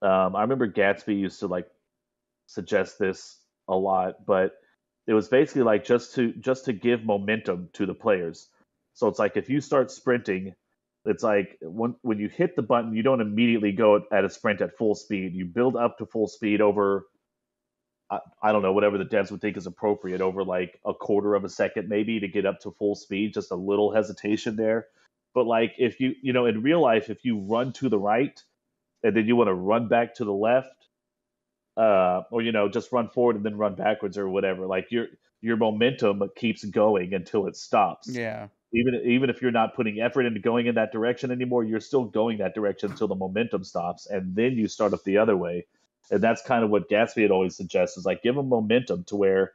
I remember Gatsby used to like suggest this a lot, but it was basically like just to give momentum to the players. So it's like if you start sprinting, it's like when you hit the button, you don't immediately go at a sprint at full speed. You build up to full speed over I don't know whatever the devs would think is appropriate over like a quarter of a second maybe to get up to full speed. Just a little hesitation there. But like if you in real life, if you run to the right and then you want to run back to the left, or just run forward and then run backwards or whatever. Like your momentum keeps going until it stops. Yeah. Even if you're not putting effort into going in that direction anymore, you're still going that direction until the momentum stops, and then you start up the other way. And that's kind of what Gatsby had always suggests is like give them momentum to where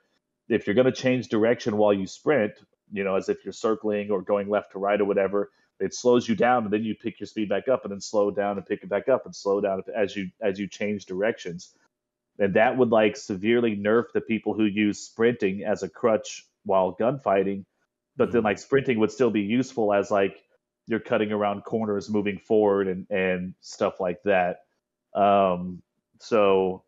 if you're going to change direction while you sprint, as if you're circling or going left to right or whatever, it slows you down, and then you pick your speed back up, and then slow down and pick it back up, and slow down as you change directions. And that would like severely nerf the people who use sprinting as a crutch while gunfighting. But then like sprinting would still be useful as like you're cutting around corners, moving forward, and stuff like that. So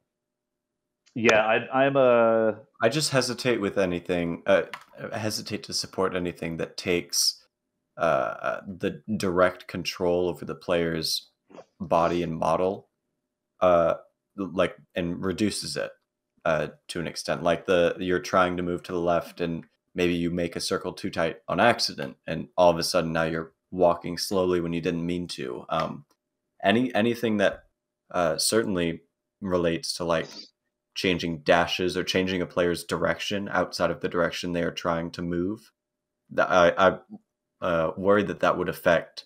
yeah, I'm a I just hesitate with anything. Hesitate to support anything that takes the direct control over the player's body and model, like, and reduces it to an extent. Like you're trying to move to the left, and maybe you make a circle too tight on accident, and all of a sudden now you're walking slowly when you didn't mean to. Anything that certainly relates to like changing dashes or changing a player's direction outside of the direction they are trying to move. I worried that would affect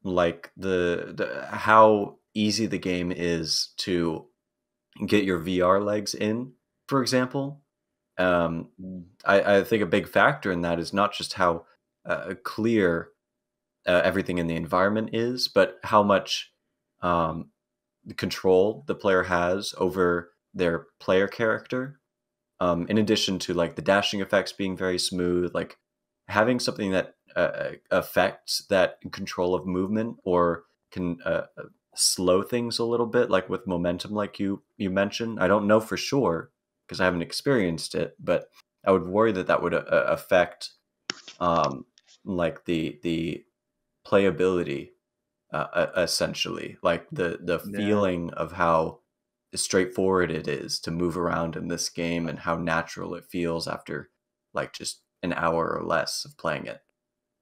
like the how easy the game is to get your VR legs in, for example. I think a big factor in that is not just how clear everything in the environment is, but how much control the player has over their player character. In addition to like the dashing effects being very smooth, like having something that affects that control of movement or can slow things a little bit, like with momentum, like you mentioned. I don't know for sure because I haven't experienced it, but I would worry that would affect like the playability, essentially, like the feeling of how straightforward it is to move around in this game and how natural it feels after like just an hour or less of playing it.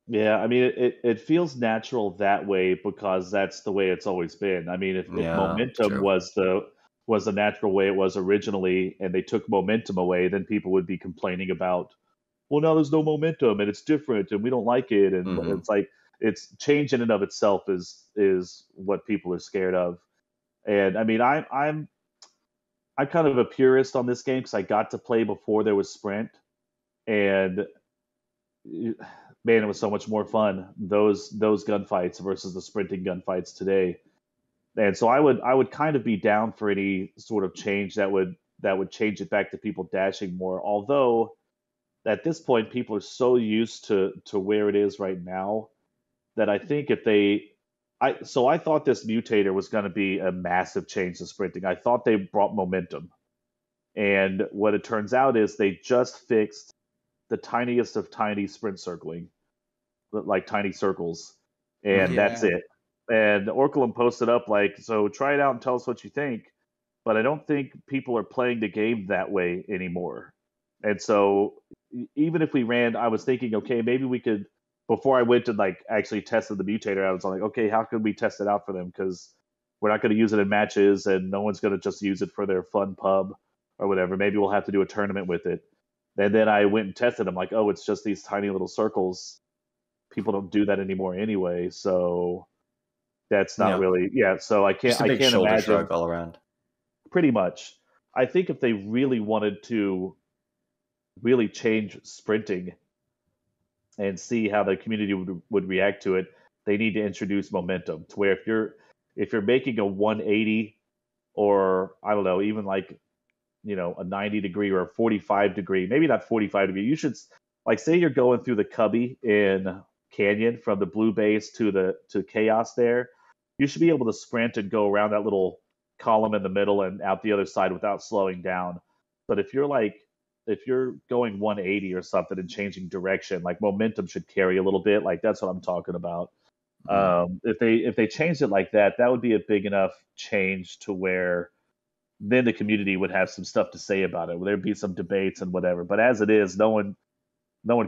Yeah, I mean, it feels natural that way because that's the way it's always been. I mean, if Yeah, momentum true. was the natural way it was originally, and they took momentum away, then people would be complaining about, well, now there's no momentum and it's different and we don't like it, and Hmm. it's like it's change in and of itself is what people are scared of. And I mean, I'm kind of a purist on this game because I got to play before there was sprint, and man, it was so much more fun those gunfights versus the sprinting gunfights today. And so I would kind of be down for any sort of change that would change it back to people dashing more. Although at this point people are so used to where it is right now that I think if they I thought this mutator was going to be a massive change to sprinting. I thought they brought momentum. And what it turns out is they just fixed the tiniest of tiny sprint circling, like tiny circles, and that's Yeah. it. And Orculum posted up like, so try it out and tell us what you think. But I don't think people are playing the game that way anymore. And so even if we ran, I was thinking, okay, maybe we could before I went and like actually tested the mutator, I was like, okay, how can we test it out for them? Because we're not going to use it in matches, and no one's going to just use it for their fun pub or whatever. Maybe we'll have to do a tournament with it. And then I went and tested. I'm like, oh, it's just these tiny little circles. People don't do that anymore anyway, so that's not really So I can't. Just a big I can't shoulder imagine. shrug all around. Pretty much. I think if they really wanted to really change sprinting and see how the community would react to it, they need to introduce momentum to where if you're making a 180 or I don't know, even like a 90 degree or a 45 degree, maybe not 45 degree, you should like say you're going through the cubby in Canyon from the blue base to chaos there, you should be able to sprint and go around that little column in the middle and out the other side without slowing down. But if you're going 180 or something and changing direction, like momentum should carry a little bit. Like that's what I'm talking about. If they changed it like that, that would be a big enough change to where then the community would have some stuff to say about it. There'd be some debates and whatever. But as it is, no one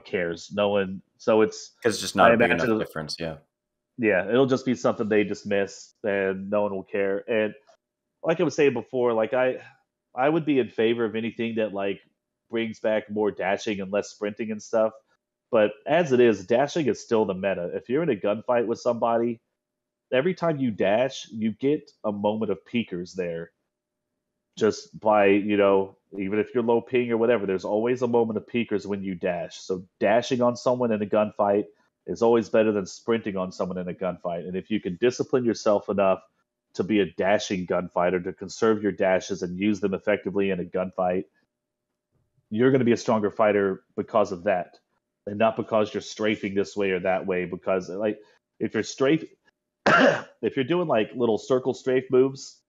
cares. No one. So it's because it's just not a big enough difference. Yeah, it'll just be something they dismiss, and no one will care. And like I was saying before, like I would be in favor of anything that like brings back more dashing and less sprinting and stuff. But as it is, dashing is still the meta. If you're in a gunfight with somebody, every time you dash, you get a moment of peekers there. Just by, even if you're low ping or whatever, there's always a moment of peekers when you dash. So dashing on someone in a gunfight is always better than sprinting on someone in a gunfight. And if you can discipline yourself enough to be a dashing gunfighter, to conserve your dashes and use them effectively in a gunfight, you're going to be a stronger fighter because of that. And not because you're strafing this way or that way. Because like if you're if you're doing like little circle strafe moves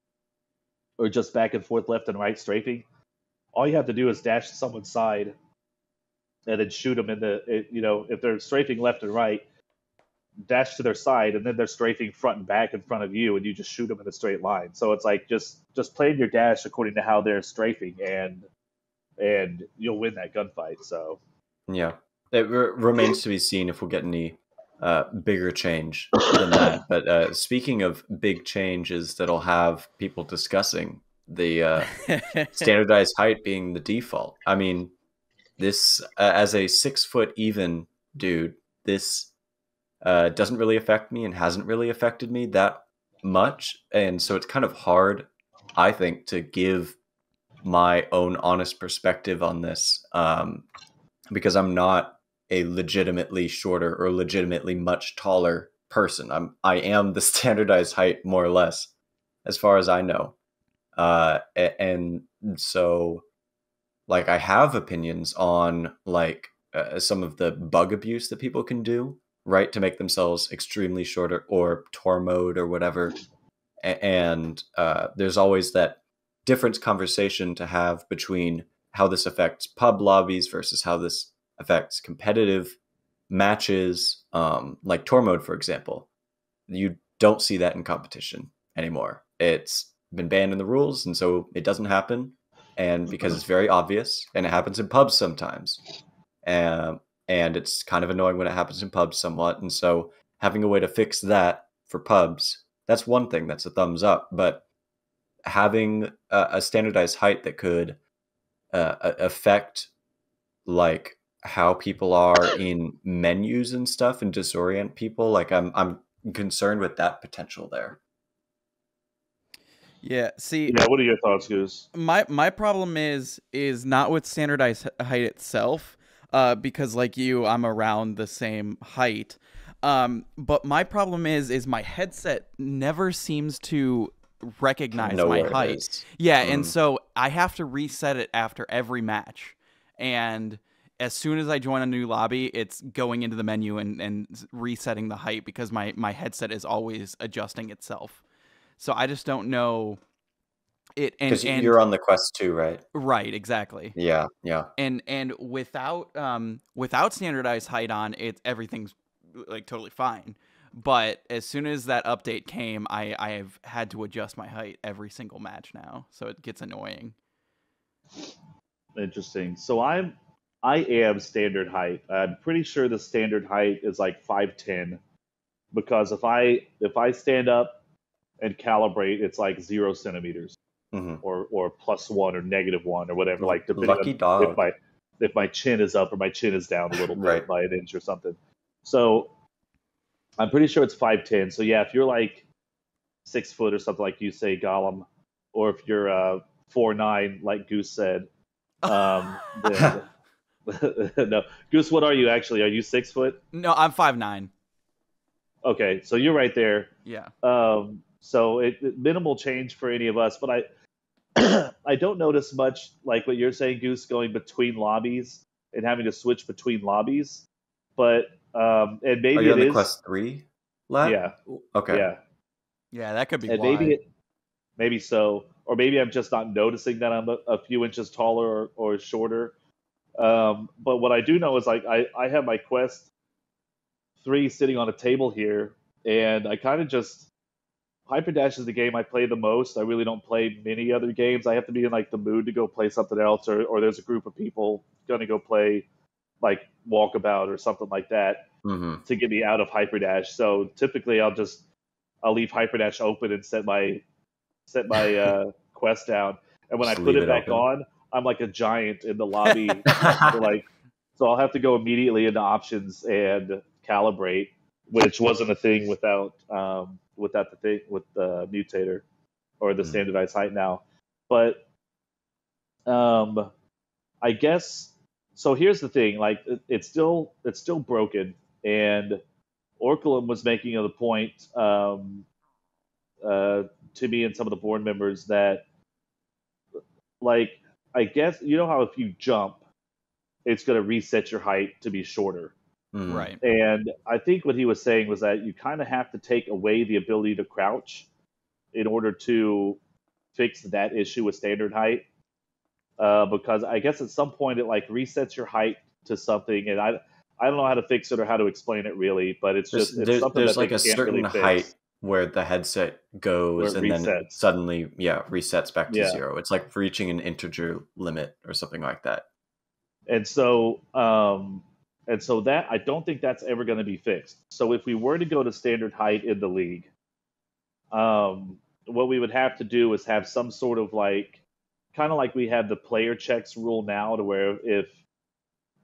or just back and forth left and right strafing, all you have to do is dash to someone's side and then shoot them if they're strafing left and right, dash to their side, and then they're strafing front and back in front of you, and you just shoot them in a straight line. So it's like just playing your dash according to how they're strafing, and you'll win that gunfight. So yeah, it remains to be seen if we'll get any bigger change than that. But speaking of big changes that'll have people discussing the standardized height being the default. I mean, this as a 6 foot even dude, this doesn't really affect me and hasn't really affected me that much. And so it's kind of hard, I think, to give my own honest perspective on this because I'm not a legitimately shorter or legitimately much taller person. I am the standardized height, more or less, as far as I know. And so, like, I have opinions on, like, some of the bug abuse that people can do, right, to make themselves extremely shorter, or Tor mode or whatever. And there's always that difference conversation to have between how this affects pub lobbies versus how this affects competitive matches, like Tor mode, for example. You don't see that in competition anymore. It's been banned in the rules, and so it doesn't happen. And because it's very obvious, and it happens in pubs sometimes. And it's kind of annoying when it happens in pubs somewhat. And so having a way to fix that for pubs, that's one thing that's a thumbs up. But having a standardized height that could affect, like, how people are in menus and stuff and disorient people, like, I'm concerned with that potential there. Yeah, see, Yeah, what are your thoughts, Goose? my problem is not with standardized height itself, because like you, I'm around the same height. But my problem is my headset never seems to recognize my height. Yeah, and so I have to reset it after every match. And as soon as I join a new lobby, it's going into the menu and resetting the height because my headset is always adjusting itself. So I just don't know it. Because you're on the Quest 2, right? Right, exactly. Yeah. And without standardized height on, everything's like totally fine. But as soon as that update came, I've had to adjust my height every single match now, so it gets annoying. Interesting. So I'm I am standard height. I'm pretty sure the standard height is like 5'10", because if I stand up and calibrate, it's like 0 centimeters Hmm. or +1 or -1 or whatever, like depending Lucky on if dog. my chin is up or my chin is down a little bit Right. by an inch or something. So I'm pretty sure it's 5'10". So yeah, if you're like 6 foot or something like you say, Gollum, or if you're 4'9", like Goose said, then no, Goose, what are you actually? Are you 6 foot? No, I'm 5'9". Okay, so you're right there. Yeah. So minimal change for any of us, but I I don't notice much like what you're saying, Goose, going between lobbies and having to switch between lobbies. But and Are maybe you it on the is, Quest 3, Lat? yeah, Okay. yeah, Yeah, that could be and why. maybe so, or maybe I'm just not noticing that I'm a few inches taller or shorter. But what I do know is like I have my Quest 3 sitting on a table here, and I kind of just Hyperdash is the game I play the most. I really don't play many other games. I have to be in like the mood to go play something else, or there's a group of people going to go play like Walkabout or something like that Hmm. to get me out of Hyperdash. So typically I'll leave Hyperdash open and set my quest down, and when I Just put leave it it back open. on, I'm like a giant in the lobby. For like, so I'll have to go immediately into options and calibrate, which wasn't a thing without the thing with the mutator or the Hmm. standardized height now. But um, I guess so. Here's the thing: like it's still broken, and Orculum was making the point to me and some of the board members that, like, I guess you know how if you jump, it's going to reset your height to be shorter. Hmm. Right. And I think what he was saying was that you kind of have to take away the ability to crouch in order to fix that issue with standard height. Because I guess at some point it like resets your height to something, and I don't know how to fix it or how to explain it really, but it's something There's that they like a can't really certain height fix where the headset where goes it and then it resets. suddenly, yeah, resets back to Yeah. 0. It's like reaching an integer limit or something like that. And so that I don't think that's ever going to be fixed. So if we were to go to standard height in the league, what we would have to do is have some sort of like, kind of like we have the player checks rule now, to where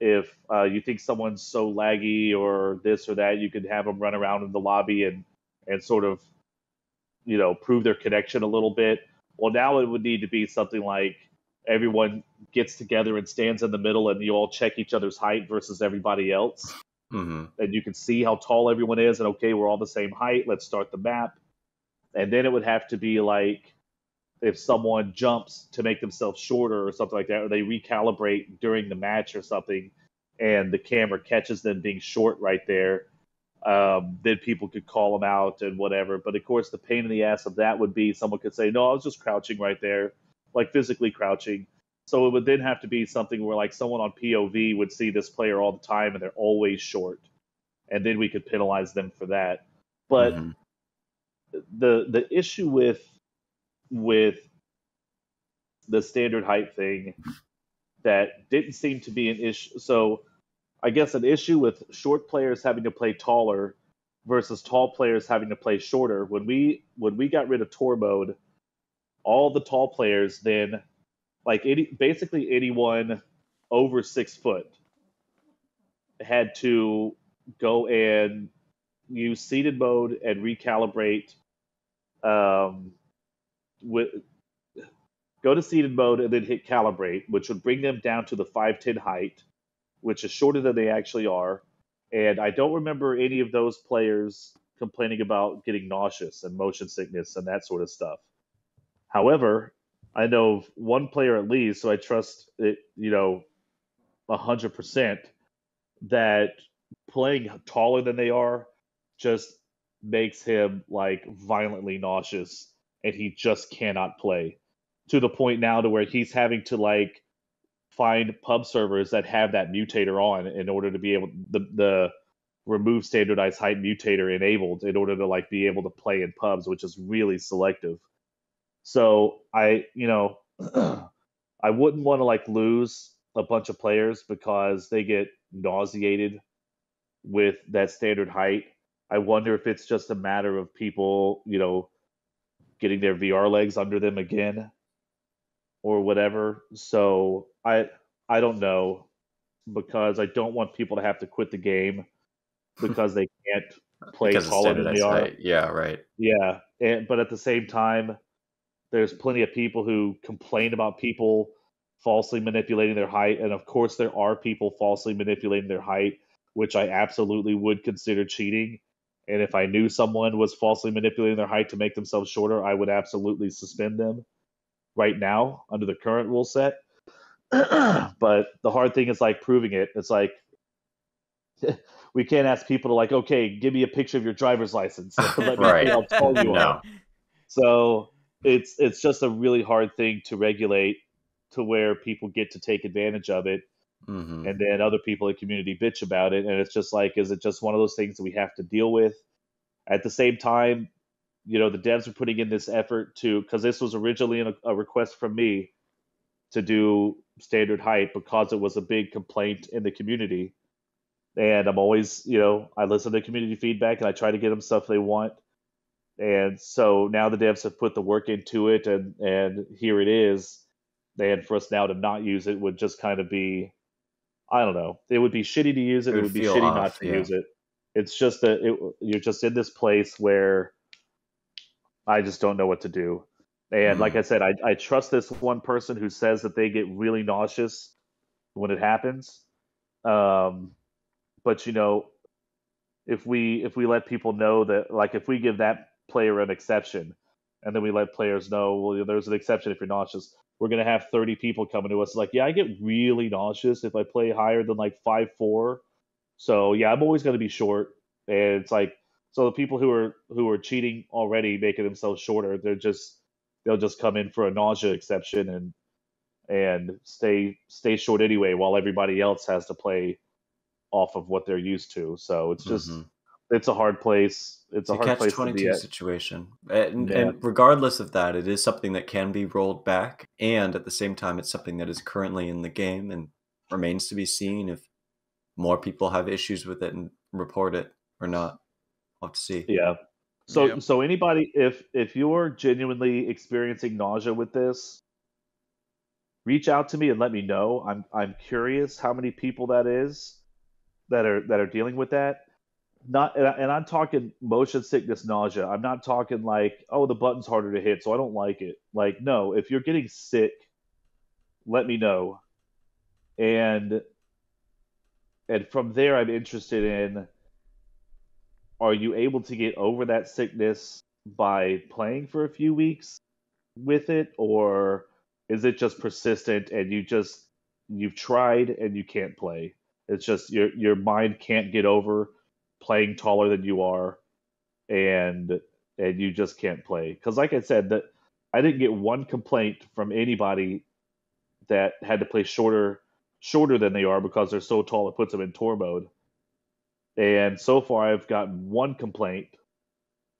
if you think someone's so laggy or this or that, you could have them run around in the lobby and sort of prove their connection a little bit. Well, now it would need to be something like everyone gets together and stands in the middle, and you all check each other's height versus everybody else, Hmm. and you can see how tall everyone is, and okay, we're all the same height. Let's start the map. And then it would have to be like if someone jumps to make themselves shorter or something like that, or they recalibrate during the match or something, and the camera catches them being short right there, then people could call them out and whatever. But of course, the pain in the ass of that would be someone could say, "No, I was just crouching right there, like physically crouching." So it would then have to be something where like someone on POV would see this player all the time and they're always short, and then we could penalize them for that. But Hmm. the issue with the standard height thing that didn't seem to be an issue. So I guess an issue with short players having to play taller versus tall players having to play shorter. When we got rid of tour mode, all the tall players then, like basically anyone over 6 foot, had to go and use seated mode and recalibrate. Um, with Go to seated mode and then hit calibrate, which would bring them down to the 5'10" height, which is shorter than they actually are. And I don't remember any of those players complaining about getting nauseous and motion sickness and that sort of stuff. However, I know of one player at least, so I trust it, 100%, that playing taller than they are just makes him like violently nauseous, and he just cannot play, to the point now to where he's having to like find pub servers that have that mutator on in order to be able the remove standardized height mutator enabled in order to like be able to play in pubs, which is really selective. So I wouldn't want to like lose a bunch of players because they get nauseated with that standard height. I wonder if it's just a matter of people, getting their VR legs under them again or whatever. So I don't know, because I don't want people to have to quit the game because they can't play Because of taller than they standardized are. height. Yeah, right. Yeah, but at the same time, there's plenty of people who complain about people falsely manipulating their height, and of course there are people falsely manipulating their height, which I absolutely would consider cheating. And if I knew someone was falsely manipulating their height to make themselves shorter, I would absolutely suspend them right now under the current rule set. But the hard thing is like proving it. It's like we can't ask people to like, okay, give me a picture of your driver's license. Let me Right. see how tall you No. are. So it's just a really hard thing to regulate to where people get to take advantage of it, Hmm. and then other people in the community bitch about it. And it's just like, is it just one of those things that we have to deal with? At the same time, the devs are putting in this effort because this was originally a request from me to do standard height because it was a big complaint in the community. And I'm always, I listen to community feedback and I try to get them stuff they want. And so now the devs have put the work into it, and here it is. And for us now to not use it would just kind of be, I don't know. It would be shitty to use it. It would be feel shitty off, not to yeah. use it. It's just that you're just in this place where I just don't know what to do. And like I said, I trust this one person who says that they get really nauseous when it happens. But if we let people know that, like, if we give that player an exception, and then we let players know, well, there's an exception if you're nauseous, we're gonna have 30 people coming to us like, yeah, I get really nauseous if I play higher than like 5'4". So yeah, I'm always gonna be short. And it's like, so the people who are cheating already, making themselves shorter, they'll just come in for a nausea exception and stay short anyway, while everybody else has to play off of what they're used to. So it's just it's a hard place. It's a hard place to be catch-22 at. situation. Yeah. And regardless of that, it is something that can be rolled back, and at the same time, it's something that is currently in the game and remains to be seen if more people have issues with it and report it or not. We'll have to see. Yeah. So Yep. so anybody, if you're genuinely experiencing nausea with this, reach out to me and let me know. I'm curious how many people that is that are dealing with that. Not and I'm talking motion sickness nausea. I'm not talking like, oh, the button's harder to hit, so I don't like it. Like, no, if you're getting sick, let me know. And from there, I'm interested in, are you able to get over that sickness by playing for a few weeks with it, or is it just persistent and you've tried and you can't play? It's just your mind can't get over playing taller than you are, and you just can't play. Because like I said, that I didn't get one complaint from anybody that had to play shorter than they are because they're so tall it puts them in tour mode. And so far, I've gotten one complaint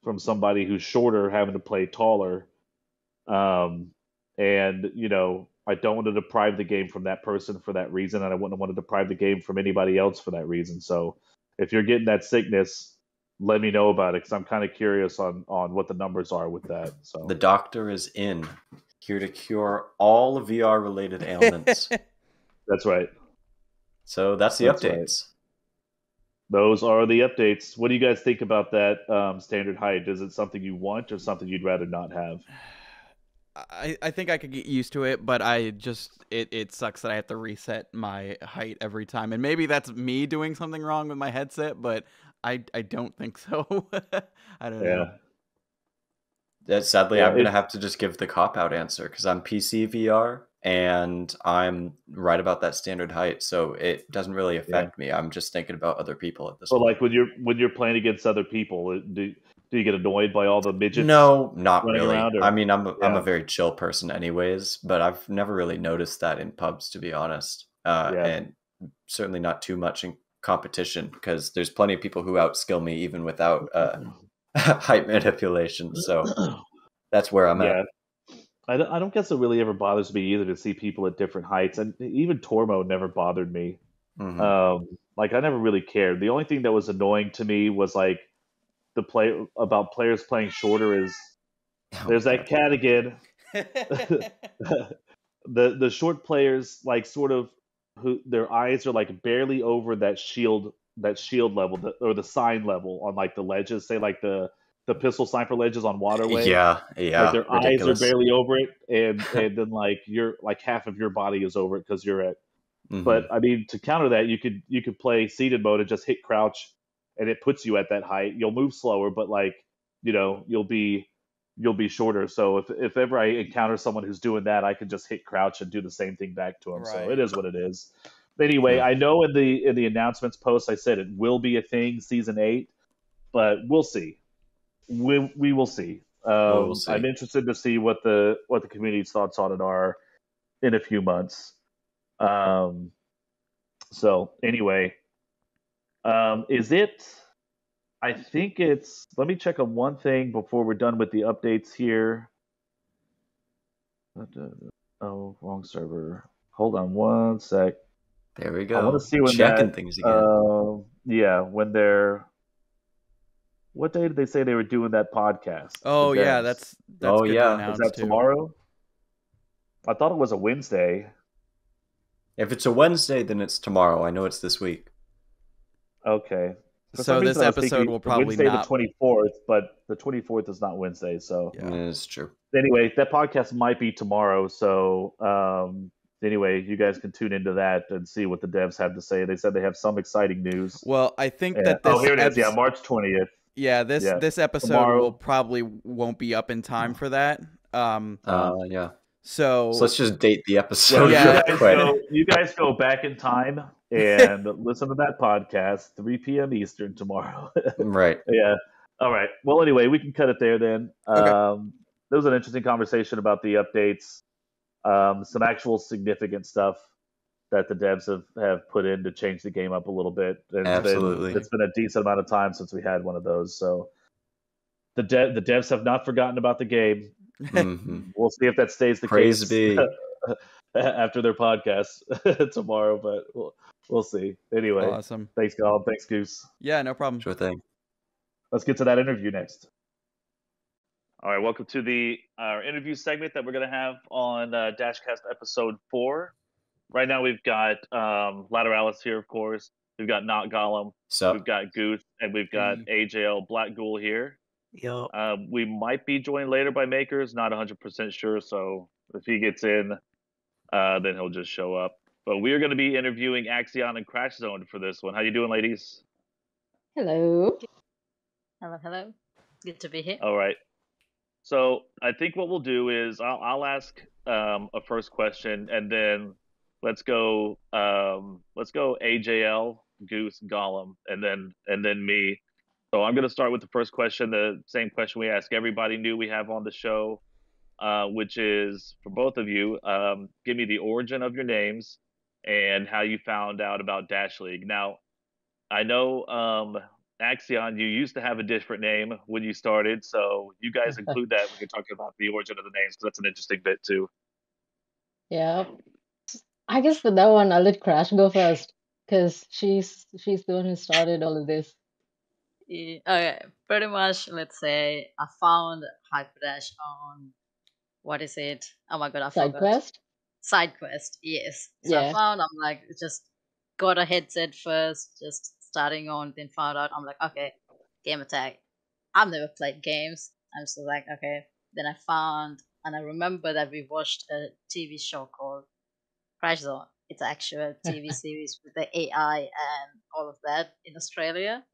from somebody who's shorter having to play taller. And I don't want to deprive the game from that person for that reason, and I wouldn't want to deprive the game from anybody else for that reason. So if you're getting that sickness, let me know about it, because I'm kind of curious on what the numbers are with that. So The doctor is in, here to cure all VR related ailments. that's right. So that's the That's right. updates. Those are the updates. What do you guys think about that standard height? Is it something you want or something you'd rather not have? I think I could get used to it, but it sucks that I have to reset my height every time. And maybe that's me doing something wrong with my headset, but I don't think so. I don't know. Sadly, Yeah, I'm going to have to just give the cop-out answer, because I'm PC VR, and I'm right about that standard height, so it doesn't really affect me. I'm just thinking about other people at this So point. like when you're playing against other people, do you get annoyed by all the midgets? No, not running really. around, or- I mean, I'm Yeah. a very chill person anyways, but I've never really noticed that in pubs, to be honest. Yeah. And certainly not too much in competition, because there's plenty of people who outskill me even without height manipulation. So that's where I'm at. I don't guess it really ever bothers me either to see people at different heights, and even Tormo never bothered me. Like I never really cared. The only thing that was annoying to me was like the play about players playing shorter is Oh there's my that God. cat again. The short players like sort of who their eyes are like barely over that shield level or the sign level on like the ledges, say like the pistol sniper ledges on waterway. Yeah, Like yeah, their eyes are ridiculous. barely over it, and then like you're like half of your body is over it because you're at. But I mean, to counter that, you could play seated mode and just hit crouch, and it puts you at that height. You'll move slower, but like you'll be shorter. So if ever I encounter someone who's doing that, I can just hit crouch and do the same thing back to them. So it Right. is what it is. Anyway, I know in the announcements post I said it will be a thing season 8, but we'll see. We will see. We'll see. I'm interested to see what the community's thoughts on it are in a few months. Um, so anyway, is it? I think it's. Let me check on one thing before we're done with the updates here. Oh, wrong server. Hold on one sec. There we I want go. to see when Checking that. things again. Yeah, when they're. What day did they say they were doing that podcast? Oh The yeah, devs. that's Oh, good to yeah. Is announce that too. tomorrow? I thought it was a Wednesday. If it's a Wednesday, then it's tomorrow. I know it's this week. Okay. For So some this reason, I was episode thinking will probably Wednesday the not. 24th, but the 24th is not Wednesday. So Yeah. It's true. anyway, that podcast might be tomorrow. So anyway, you guys can tune into that and see what the devs have to say. They said they have some exciting news. Well, I think And, that this here it is. Yeah, March 20th. yeah, this Yeah, this episode tomorrow. will probably won't be up in time for that. Yeah. So So let's just date the Well, episode Yeah. real quick. you guys go back in time and listen to that podcast, 3 p.m. Eastern tomorrow. Right. Yeah. All right. Well, anyway, we can cut it there then. Okay. There was an interesting conversation about the updates, some actual significant stuff that the devs have put in to change the game up a little bit. And Absolutely. It's been a decent amount of time since we had one of those. So the devs have not forgotten about the game. Mhm. We'll see if that stays the Praise case be. after their podcast tomorrow, but we'll see. Anyway, awesome. thanks, Colin. Thanks, Goose. Yeah, no problem. Sure thing. Let's get to that interview next. All right, welcome to our interview segment that we're going to have on DashCast episode 4. Right now, we've got Lateralis here, of course. We've got Not Gollum. So We've got Goose, and we've got AJL Black Ghoul here. Yup. We might be joined later by Makers, not 100% sure. So if he gets in, then he'll just show up. But we are going to be interviewing Axion and Crashzone for this one. How you doing, ladies? Hello. Hello, hello. Good to be here. All right. So I think what we'll do is I'll ask a first question, and then let's go AJL, Goose, Gollum, and then me. So I'm going to start with the first question, the same question we ask everybody new we have on the show, which is for both of you. Give me the origin of your names and how you found out about Dash League. Now, I know Axion, you used to have a different name when you started, so you guys include that when you're talking about the origin of the names, because that's an interesting bit too. Yeah. I guess for that one, I'll let Crash go first because she's the one who started all of this. Yeah, okay, pretty much, let's say I found Hyperdash on, what is it? Oh my god, I Side forgot. quest. Side quest, yes. So I Yeah. found, I'm like, just got a headset first, just starting on, then found out, I'm like, okay, game attack. I've never played games. I'm still like, okay. Then I found, and I remember that we watched a TV show called Crashzone. It's an actual TV series with the AI and all of that in Australia.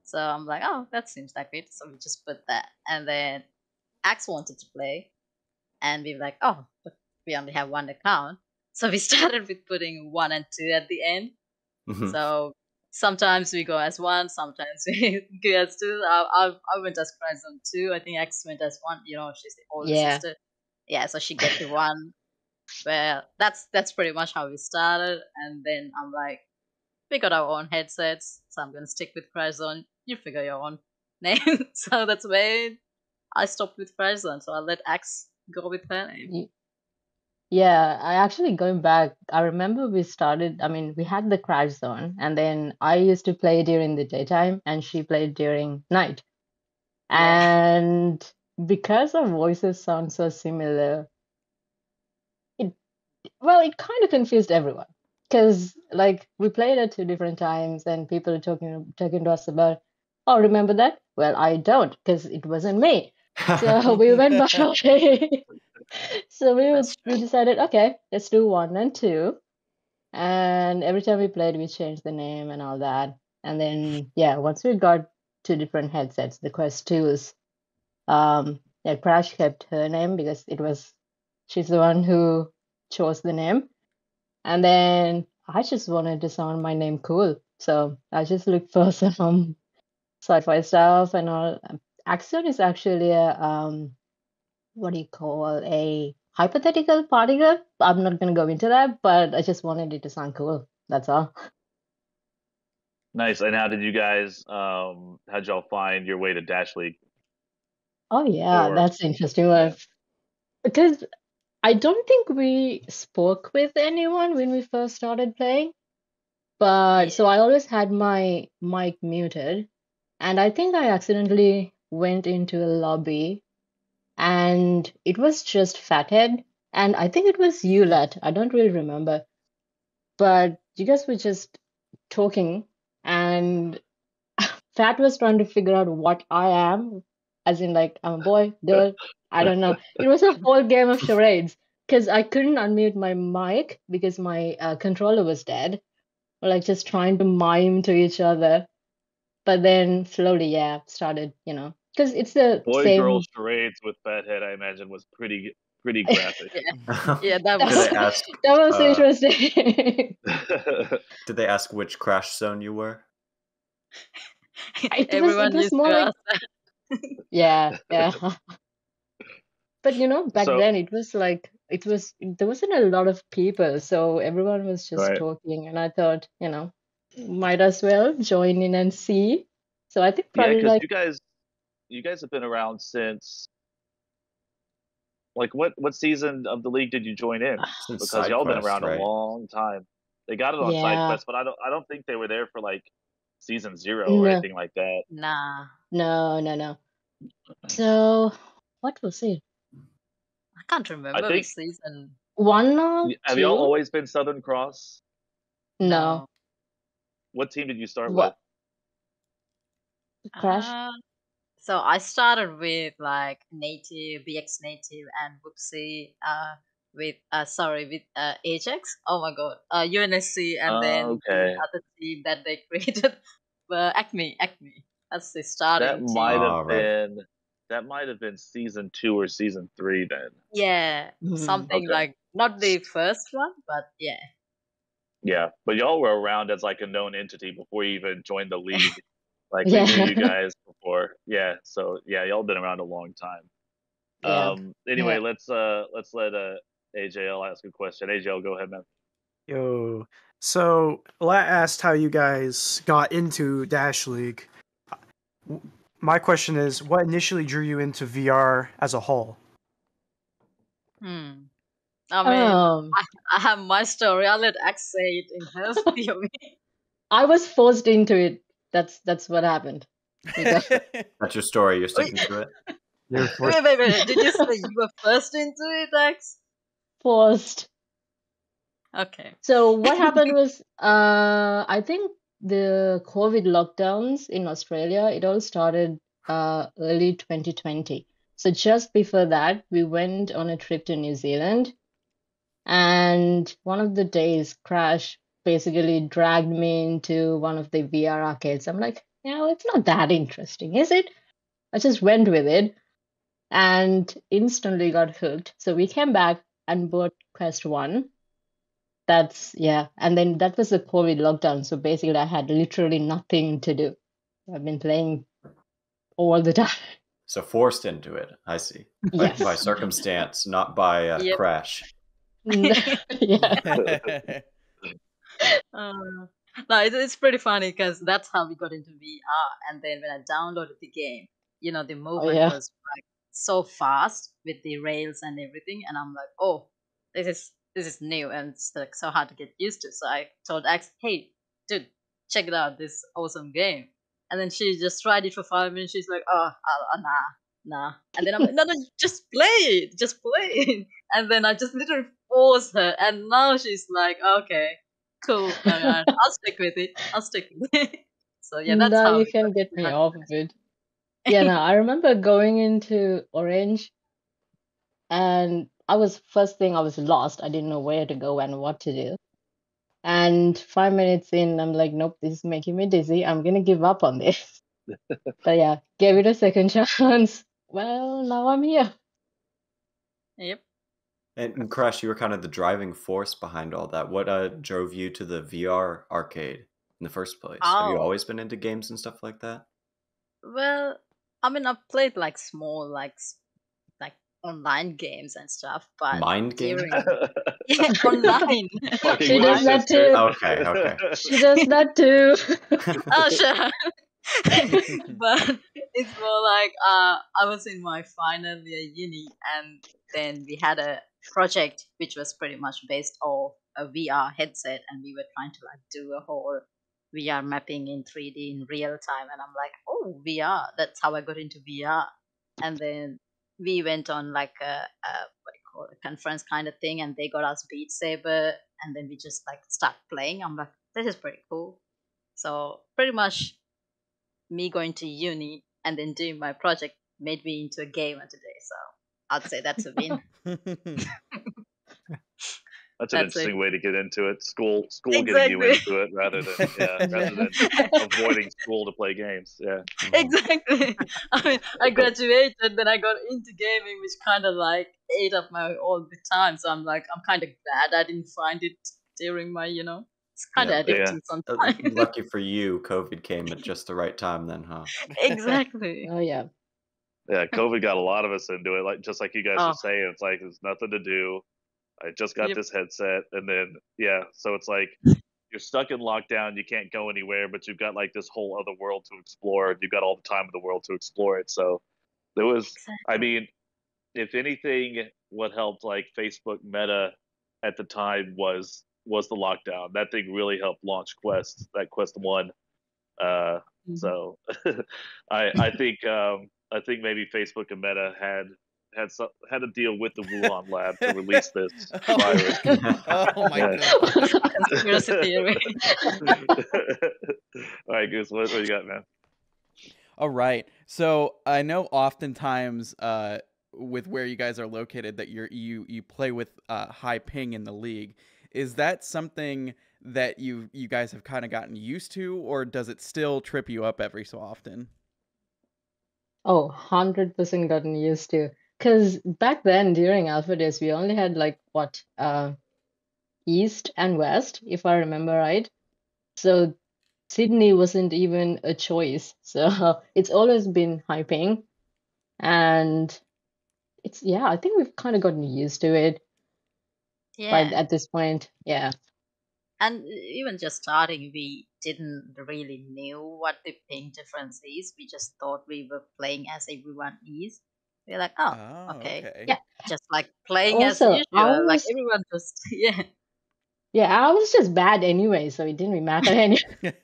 So I'm like, oh, that seems like it. So we just put that. And then Axe wanted to play. And we were like, oh, but we only have one account. So we started with putting 1 and 2 at the end. Mhm. So sometimes we go as 1, sometimes we go as 2. I went as Crashzone 2. I think Axe went as 1. You know, she's the older Yeah. sister. Yeah, so she gets the 1. Well, that's pretty much how we started. And then I'm like, we got our own headsets, so I'm gonna stick with Crashzone. You figure your own name. So that's where I stopped with Crashzone. So I'll let Axe go with her name. Yeah, I actually going back, I remember we started, I mean, we had the Crash Zone, and then I used to play during the daytime, and she played during night. Yeah. And because our voices sound so similar, it it kind of confused everyone. Because like we played at two different times, and people are talking to us about, oh, remember that? Well, I don't, because it wasn't me. So we went back. So That's we true. decided, okay, let's do 1 and 2. And every time we played, we changed the name and all that. And then yeah, once we got two different headsets, the Quest 2s, yeah, Crash kept her name because she's the one who chose the name. And then I just wanted to sound my name cool. So I just looked for some sci-fi stuff and all. Axion is actually a what do you call a hypothetical particle? I'm not gonna go into that, but I just wanted it to sound cool. That's all. Nice. And how did you guys? How'd y'all find your way to Dash League? Oh yeah, Or that's interesting one. Because I don't think we spoke with anyone when we first started playing. But so I always had my mic muted, and I think I accidentally went into a lobby, and it was just Fathead, and I think it was you, Lat. I don't really remember, but you guys were just talking, and Fat was trying to figure out what I am, as in like I'm a boy, girl. I don't know. It was a whole game of charades because I couldn't unmute my mic because my controller was dead. We're like just trying to mime to each other. But then slowly, yeah, started, because it's the boy girl same. charades with Fathead, I imagine, was pretty graphic. Yeah, that Did was they ask? That was interesting. Did they ask which crash zone you were? It everyone was used more to like, ask that. yeah, yeah. But back So then it was like there wasn't a lot of people, so everyone was just right, talking, and I thought, might as well join in and see. So I think yeah, probably because like you guys have been around since like what season of the league did you join in? Since Because side y'all been quest, around a right? long time. They got it on side yeah, quest, but I don't think they were there for like season 0 or no, anything like that. Nah, no, no, no. So what was it? I can't I remember which think season. 'Have y'all 1 or 2? always been Southern Cross? No. No. What team did you start with? What? Crash? Uh, so I started with like Native, BX Native, and Whoopsie. With Ajax. Oh my god. UNSC, and then the Okay. other team that they created, Acme. That's the That starting might team. have Oh, right. been season 2 or season 3 then. Yeah, Mhm. something Okay. like not the first one, but yeah. Yeah, but y'all were around as like a known entity before you even joined the league. Like we knew Yeah, you guys before. Yeah, so yeah, y'all been around a long time. yeah. Anyway, let's let AJL ask a question. AJL, go ahead, man. Yo. So, Lat asked how you guys got into Dash League. My question is, what initially drew you into VR as a whole? Hmm. I mean, Um, I have my story. I'll let X say it in her POV. I was forced into it. That's what happened. Because That's your story. You're Wait, sticking to it. You're forced. wait. Did you say you were first into it, X? forced. Okay. So what happened was, I think the COVID lockdowns in Australia, it all started early 2020. So just before that, we went on a trip to New Zealand, and one of the days, Crash basically dragged me into one of the VR arcades. I'm like, it's not that interesting, is it? I just went with it and instantly got hooked. So we came back and bought Quest 1. And then that was the COVID lockdown. So basically, I had literally nothing to do. I've been playing all the time. So forced into it. I see. By Yes. circumstance, not by Yep. crash. Yeah. No, it's pretty funny because that's how we got into VR. And then when I downloaded the game, the Oh, movement yeah. was like so fast with the rails and everything, and I'm like, oh, this is new and it's like so hard to get used to. So I told Ax, hey, dude, check it out, this awesome game. And then she just tried it for 5 minutes. She's like, oh, nah. And then I'm like, no, just play it, just play it. And then I just literally forced her, and now she's like, okay, cool, alright, I'll stick with it. So yeah, that's Now how you we can got get to me that. off of it. Yeah, no, I remember going into Orange, and first thing I was lost. I didn't know where to go and what to do. And 5 minutes in, I'm like, nope, this is making me dizzy. I'm gonna give up on this. But yeah, gave it a second chance. Well, now I'm here. Yep. And Crash, you were kind of the driving force behind all that. What drove you to the VR arcade in the first place? Have you Oh, always been into games and stuff like that? well, I mean, I've played like small, like online games and stuff, but Mind games? yeah, online. Fucking She with her does that sister. too. Okay. She does that too. Oh, sure. But it's more like I was in my final year uni, and then we had a project which was pretty much based off a VR headset, and we were trying to like do a whole VR mapping in 3D in real time. And I'm like, oh, VR, that's how I got into VR. And then we went on like a what do you call it, a conference kind of thing, and they got us Beat Saber, and then we just like start playing. I'm like, this is pretty cool. So pretty much me going to uni and then doing my project made me into a gamer today. So I'd say that's a win. That's an That's it. interesting way to get into it. School getting you Exactly. into it rather than avoiding school to play games. Yeah. Exactly. I mean, I graduated, then I got into gaming, which kind of like ate up my all the time. So I'm like, I'm kind of glad I didn't find it during my, it's kind of Yeah. addicting sometimes. Lucky for you, COVID came at just the right time then, huh? Exactly. Oh yeah. Yeah, COVID got a lot of us into it. Like just like you guys Oh, were saying, it's like there's nothing to do. I just got yep. this headset, and then so it's like you're stuck in lockdown. You can't go anywhere, but you've got like this whole other world to explore. You've got all the time in the world to explore it. So there was, I Exactly. mean, if anything, what helped like Facebook Meta at the time was the lockdown. That thing really helped launch that Quest 1. Mhm. So I think maybe Facebook and Meta had a deal with the Wuhan lab to release this virus. Oh my Yeah. god. Conspiracy theory. All right, Goose, what do you got, man? All right. So I know oftentimes with where you guys are located that you play with high ping in the league. Is that something that you guys have kind of gotten used to, or does it still trip you up every so often? Oh, 100% gotten used to. Because back then during Alpha Days, we only had like what, East and West, if I remember right. So Sydney wasn't even a choice. So it's always been high ping. And I think we've kind of gotten used to it by Yeah. at this point. Yeah. And even just starting, we didn't really knew what the ping difference is. We just thought we were playing as everyone is. We're like, oh, Oh, okay, okay. Yeah. just like playing as Also, usual. Like everyone just I was just bad anyway, so it didn't really matter anyway.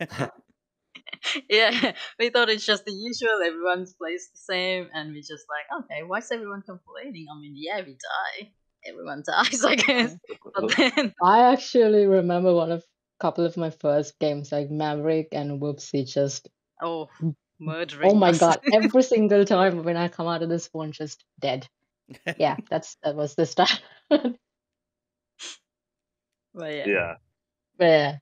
yeah. We thought it's just the usual. Everyone plays the same, and we just like, okay, why is everyone complaining? I mean, yeah, we die. Everyone dies, I guess. But then, I actually remember couple of my first games, like Maverick and Whoopsie, just oh, oh murdering my us. god, every single time when I come out of this one, just dead. Yeah, that was the start. But yeah. Yeah. Yeah.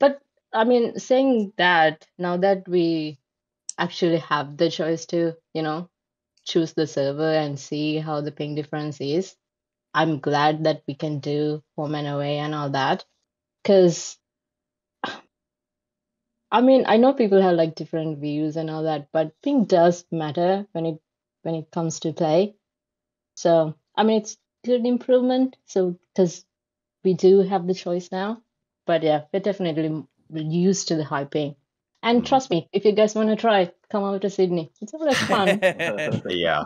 But I mean, saying that, now that we actually have the choice to, choose the server and see how the ping difference is, I'm glad that we can do home and away and all that. Because, I mean, I know people have like different views and all that, but ping does matter when it comes to play. So, I mean, it's good improvement. So, because we do have the choice now. But yeah, we're definitely used to the high ping. And trust me, if you guys want to try, come over to Sydney. It's always fun. Yeah,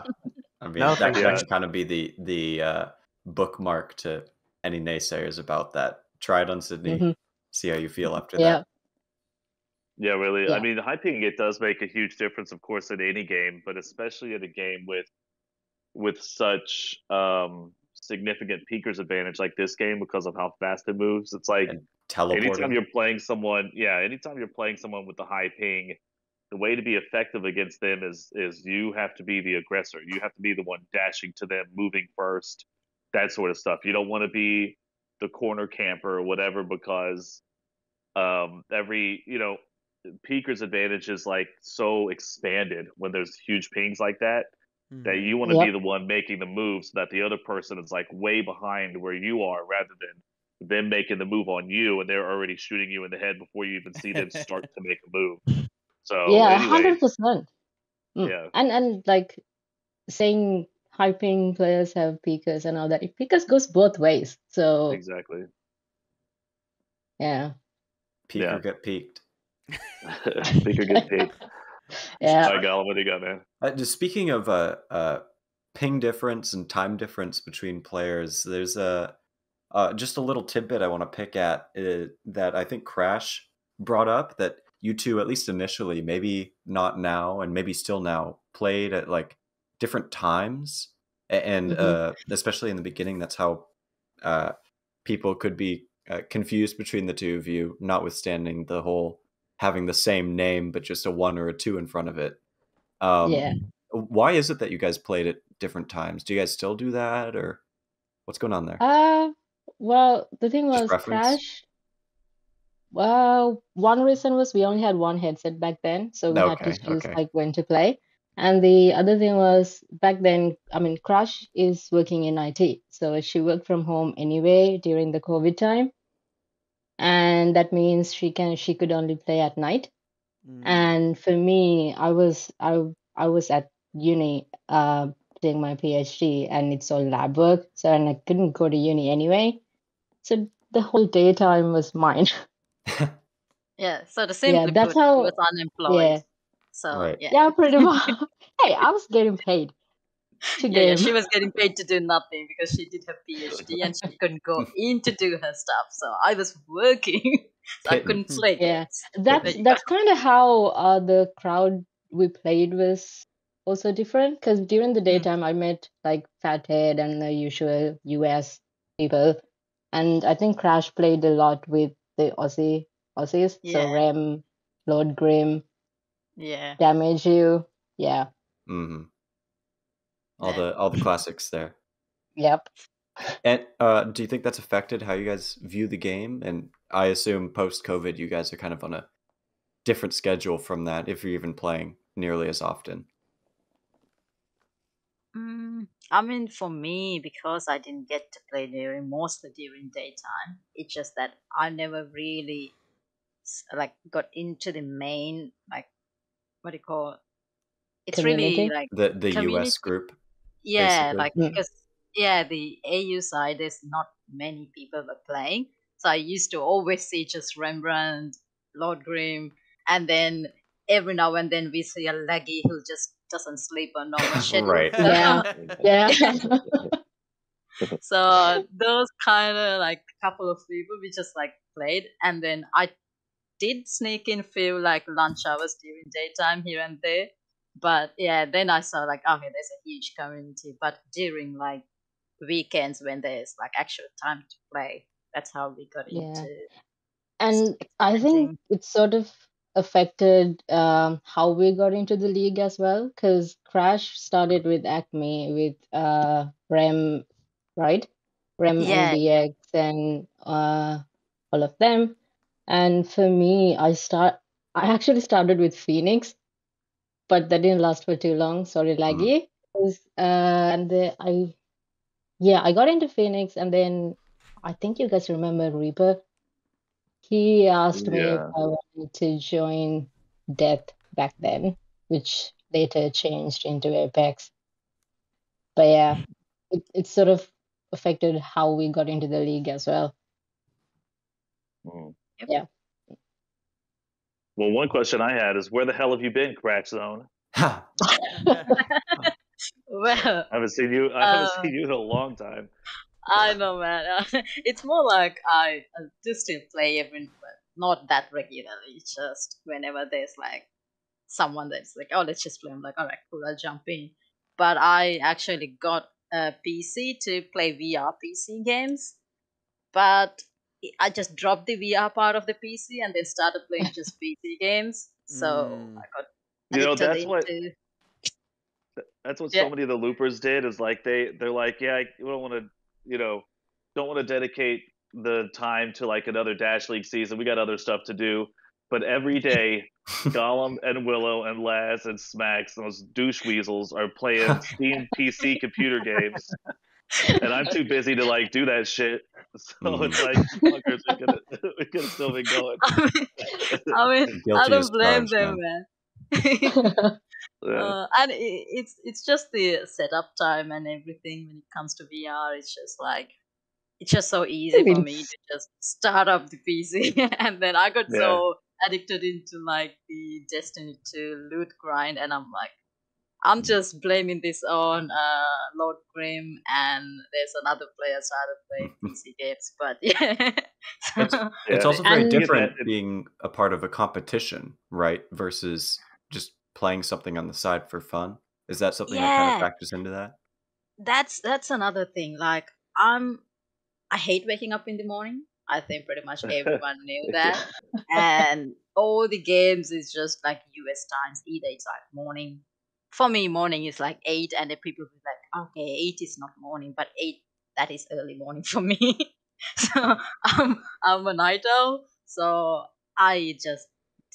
I mean No, that thank that you. can kind of be the bookmark to any naysayers about that. Try it on Sydney, Hmm. see how you feel after Yeah, that. Yeah, really. I yeah, mean, hyping it does make a huge difference, of course, in any game, but especially in a game with such significant peakers advantage like this game because of how fast it moves. It's like And anytime teleporting. you're playing someone, yeah, anytime you're playing someone with the high ping, the way to be effective against them is you have to be the aggressor. You have to be the one dashing to them, moving first, that sort of stuff. You don't want to be the corner camper or whatever because every peaker's advantage is like so expanded when there's huge pings like that that you want to be yep, the one making the move so that the other person is like way behind where you are rather than them making the move on you and they're already shooting you in the head before you even see them start to make a move. So yeah, anyway, 100%. yeah, And like saying hyping players have peakers and all that. Peakers goes both ways. So exactly. yeah, Peeker get peaked. Peaker get paid. yeah. All right, Gala, what do you got, man? Just speaking of ping difference and time difference between players, there's just a little tidbit I want to pick at that I think Crash brought up that you two, at least initially, maybe not now and maybe still now, played at like different times. And especially in the beginning, that's how people could be confused between the two of you, notwithstanding the whole having the same name, but just a 1 or a 2 in front of it. Yeah. Why is it that you guys played at different times? Do you guys still do that, or what's going on there? Well, the thing Just was preference? Crash. Well, one reason was we only had one headset back then, so we had to Okay, choose okay. like when to play. And the other thing was back then, I mean, Crash is working in IT, so she worked from home anyway during the COVID time, and that means she could only play at night. And for me, I was at uni doing my PhD, and it's all lab work, so and I couldn't go to uni anyway. So the whole daytime was mine. Yeah, so to Yeah, simply that's put, he was how. unemployed. Yeah, So Right. yeah. yeah, pretty much. Hey, I was getting paid to Yeah, game. she was getting paid to do nothing because she did her PhD and she couldn't go in to do her stuff. So I was working, so I Pitting. couldn't play Yeah, games. There you go. that's kind of how the crowd we played was also different. Because during the daytime, I met like Fathead and the usual US people, and I think Crash played a lot with the Aussies. So Yeah, Rem, Lord Grim, yeah, Damage You. Yeah, Mm-hmm. yeah. All the classics there. yep. And do you think that's affected how you guys view the game? And I assume post-COVID, you guys are kind of on a different schedule from that, if you're even playing nearly as often. I mean, for me, because I didn't get to play mostly during daytime, it's just that I never really like got into the main, like, what do you call it? It's really Community. like The US community. group, Yeah, basically. like because yeah, the AU side there's not many people were playing, so I used to always see just Rembrandt, Lord Grim, and then every now and then we see a laggy who just doesn't sleep on normal schedule. Right. Yeah, yeah. So those kind of like couple of people we just like played, and then I did sneak in few like lunch hours during daytime here and there. But yeah, then I saw like okay, there's a huge community. But during like weekends when there's like actual time to play, that's how we got Yeah. into And I think experimenting. it sort of affected how we got into the league as well, because Crash started with Acme with Rem, right? Rem and Yeah, yeah. DX and all of them. And for me, I actually started with Phoenix, but that didn't last for too long. Sorry, Mm. laggy. And I got into Phoenix, and then I think you guys remember Reaper. He asked me if Yeah. I wanted to join Death back then, which later changed into Apex. But yeah, it sort of affected how we got into the league as well. Mm. Yep. Yeah. Well, one question I had is, where the hell have you been, Crashzone? Ha! Well, I haven't seen you. I haven't uh, seen you in a long time. I know, man. It's more like I do still play every, but not that regularly. Just whenever there's like someone that's like, oh, let's just play. I'm like, all right, cool, I'll jump in. But I actually got a PC to play VR PC games, but I just dropped the VR part of the PC and then started playing just PC games. So I got You know, addicted into. that's what Yeah. so many of the loopers did. Is like they're like, yeah, we don't want to, you know, don't want to dedicate the time to like another Dash League season. We got other stuff to do. But every day, Gollum and Willow and Laz and Smacks, those douche weasels, are playing Steam PC computer games, and I'm too busy to like do that shit. So it's like, fuckers, we could have still been going. I mean, I Guilty don't as blame charged, them, man. man. Yeah. And it's just the setup time and everything when it comes to VR. It's just like it's just so easy for me to just start up the PC, and then I got Yeah. so addicted into like the Destiny 2 loot grind, and I'm like, I'm just blaming this on Lord Grim, and there's another player started playing PC games, but yeah. It's also very And- different being a part of a competition, right? Versus just playing something on the side for fun. Is that something that kind of Yeah. factors into that? That's another thing. Like I hate waking up in the morning. I think pretty much everyone knew that. And all the games is just like US times. Either it's like morning. For me, morning is like 8, and the people be like, okay, 8 is not morning, but 8 that is early morning for me. So I'm a night owl, so I just